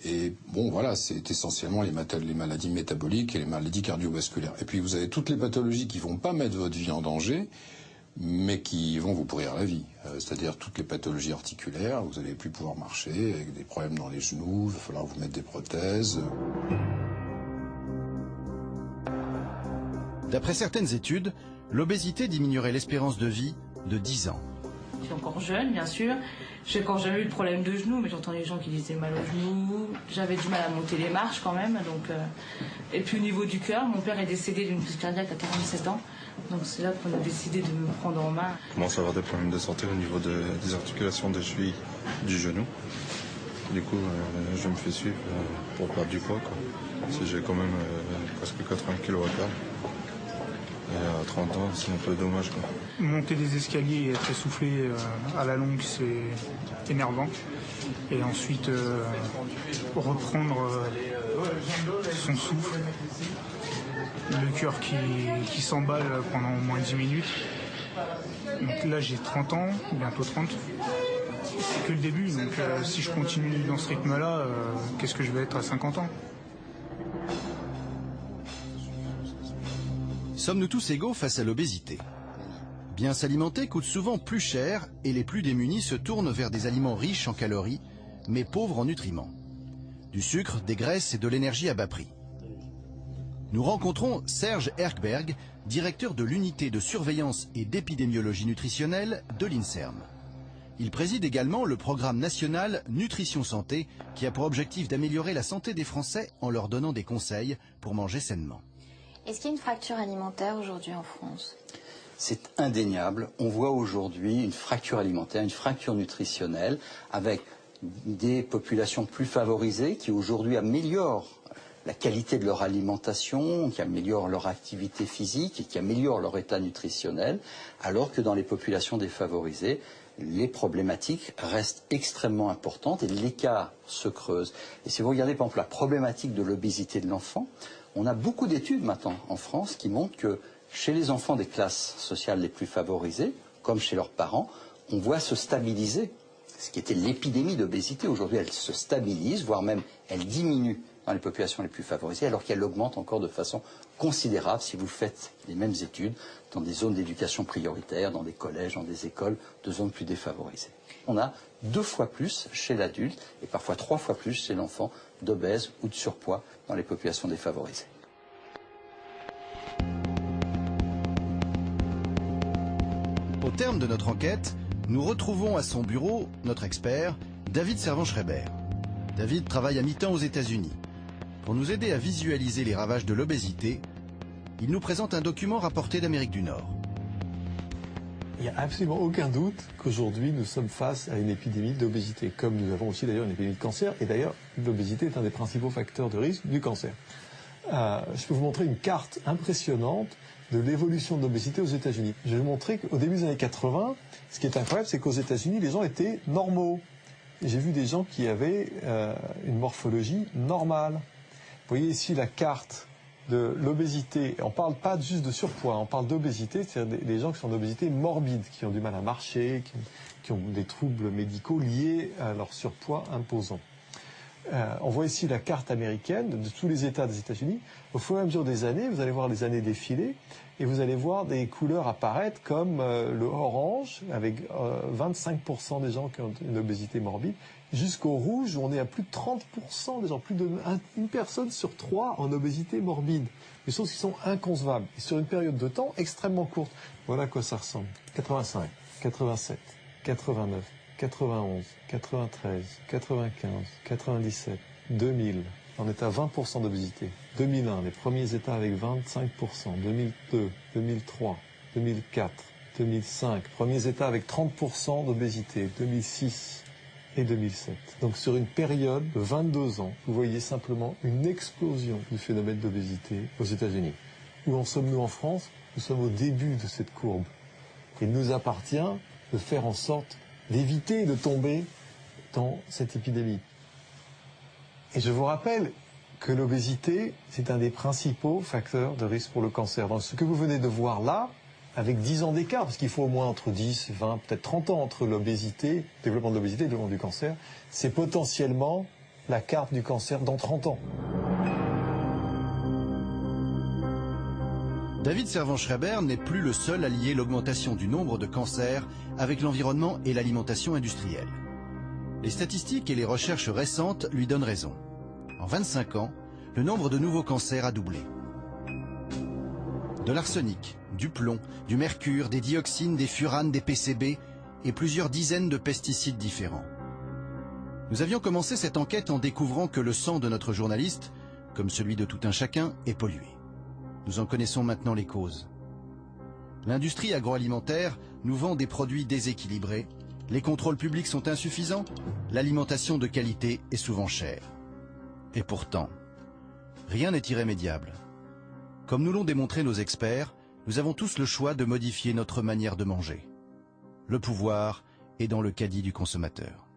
Et bon, voilà, c'est essentiellement les maladies métaboliques et les maladies cardiovasculaires. Et puis vous avez toutes les pathologies qui vont pas mettre votre vie en danger, mais qui vont vous pourrir la vie. C'est-à-dire toutes les pathologies articulaires, vous n'allez plus pouvoir marcher, avec des problèmes dans les genoux, il va falloir vous mettre des prothèses. D'après certaines études, l'obésité diminuerait l'espérance de vie de 10 ans. Je suis encore jeune, bien sûr. J'ai encore jamais eu de problème de genoux, mais j'entends les gens qui disaient mal aux genoux. J'avais du mal à monter les marches quand même. Donc, et puis au niveau du cœur, mon père est décédé d'une crise cardiaque à 47 ans. Donc c'est là qu'on a décidé de me prendre en main. Je commence à avoir des problèmes de santé au niveau des articulations des chevilles, du genou. Du coup, je me fais suivre pour perdre du poids. J'ai quand même presque 80 kilos à perdre. Et à 30 ans, c'est un peu dommage, quoi. Monter des escaliers et être essoufflé à la longue, c'est énervant. Et ensuite, reprendre son souffle, le cœur qui s'emballe pendant au moins 10 minutes. Donc là, j'ai 30 ans, bientôt 30. C'est que le début, donc si je continue dans ce rythme-là, qu'est-ce que je vais être à 50 ans ? Sommes-nous tous égaux face à l'obésité? Bien s'alimenter coûte souvent plus cher et les plus démunis se tournent vers des aliments riches en calories, mais pauvres en nutriments. Du sucre, des graisses et de l'énergie à bas prix. Nous rencontrons Serge Erkberg, directeur de l'unité de surveillance et d'épidémiologie nutritionnelle de l'INSERM. Il préside également le programme national Nutrition Santé qui a pour objectif d'améliorer la santé des Français en leur donnant des conseils pour manger sainement. Est-ce qu'il y a une fracture alimentaire aujourd'hui en France ? C'est indéniable. On voit aujourd'hui une fracture alimentaire, une fracture nutritionnelle avec des populations plus favorisées qui aujourd'hui améliorent la qualité de leur alimentation, qui améliorent leur activité physique et qui améliorent leur état nutritionnel, alors que dans les populations défavorisées, les problématiques restent extrêmement importantes et l'écart se creuse. Et si vous regardez par exemple la problématique de l'obésité de l'enfant, on a beaucoup d'études maintenant en France qui montrent que chez les enfants des classes sociales les plus favorisées, comme chez leurs parents, on voit se stabiliser ce qui était l'épidémie d'obésité. Aujourd'hui, elle se stabilise, voire même elle diminue dans les populations les plus favorisées, alors qu'elle augmente encore de façon considérable si vous faites les mêmes études dans des zones d'éducation prioritaire, dans des collèges, dans des écoles de zones plus défavorisées. On a 2 fois plus chez l'adulte et parfois 3 fois plus chez l'enfant d'obèses ou de surpoids dans les populations défavorisées. Au terme de notre enquête, nous retrouvons à son bureau notre expert, David Servan-Schreiber. David travaille à mi-temps aux États-Unis. Pour nous aider à visualiser les ravages de l'obésité, il nous présente un document rapporté d'Amérique du Nord. Il n'y a absolument aucun doute qu'aujourd'hui nous sommes face à une épidémie d'obésité, comme nous avons aussi d'ailleurs une épidémie de cancer, et d'ailleurs l'obésité est un des principaux facteurs de risque du cancer. Je peux vous montrer une carte impressionnante de l'évolution de l'obésité aux États-Unis. Je vais vous montrer qu'au début des années 80, ce qui est incroyable, c'est qu'aux États-Unis, les gens étaient normaux. J'ai vu des gens qui avaient une morphologie normale. Vous voyez ici la carte de l'obésité. On ne parle pas juste de surpoids, on parle d'obésité, c'est-à-dire des gens qui sont d'obésité morbide, qui ont du mal à marcher, qui ont des troubles médicaux liés à leur surpoids imposant. On voit ici la carte américaine de tous les États des États-Unis. Au fur et à mesure des années, vous allez voir les années défiler et vous allez voir des couleurs apparaître comme le orange, avec 25% des gens qui ont une obésité morbide, jusqu'au rouge où on est à plus de 30% des gens, plus d'une personne sur 3 en obésité morbide. Des choses qui sont inconcevables. Et sur une période de temps extrêmement courte. Voilà à quoi ça ressemble. 85, 87, 89. 91, 93, 95, 97, 2000, on est à 20% d'obésité. 2001, les premiers États avec 25%. 2002, 2003, 2004, 2005, premiers États avec 30% d'obésité. 2006 et 2007. Donc sur une période de 22 ans, vous voyez simplement une explosion du phénomène d'obésité aux États-Unis. Où en sommes-nous en France? Nous sommes au début de cette courbe. Il nous appartient de faire en sorte d'éviter de tomber dans cette épidémie. Et je vous rappelle que l'obésité, c'est un des principaux facteurs de risque pour le cancer. Donc ce que vous venez de voir là, avec 10 ans d'écart, parce qu'il faut au moins entre 10, 20, peut-être 30 ans entre l'obésité, développement de l'obésité et le développement du cancer, c'est potentiellement la carte du cancer dans 30 ans. David Servan-Schreiber n'est plus le seul à lier l'augmentation du nombre de cancers avec l'environnement et l'alimentation industrielle. Les statistiques et les recherches récentes lui donnent raison. En 25 ans, le nombre de nouveaux cancers a doublé. De l'arsenic, du plomb, du mercure, des dioxines, des furanes, des PCB et plusieurs dizaines de pesticides différents. Nous avions commencé cette enquête en découvrant que le sang de notre journaliste, comme celui de tout un chacun, est pollué. Nous en connaissons maintenant les causes. L'industrie agroalimentaire nous vend des produits déséquilibrés, les contrôles publics sont insuffisants, l'alimentation de qualité est souvent chère. Et pourtant, rien n'est irrémédiable. Comme nous l'ont démontré nos experts, Nous avons tous le choix de modifier notre manière de manger. Le pouvoir est dans le caddie du consommateur.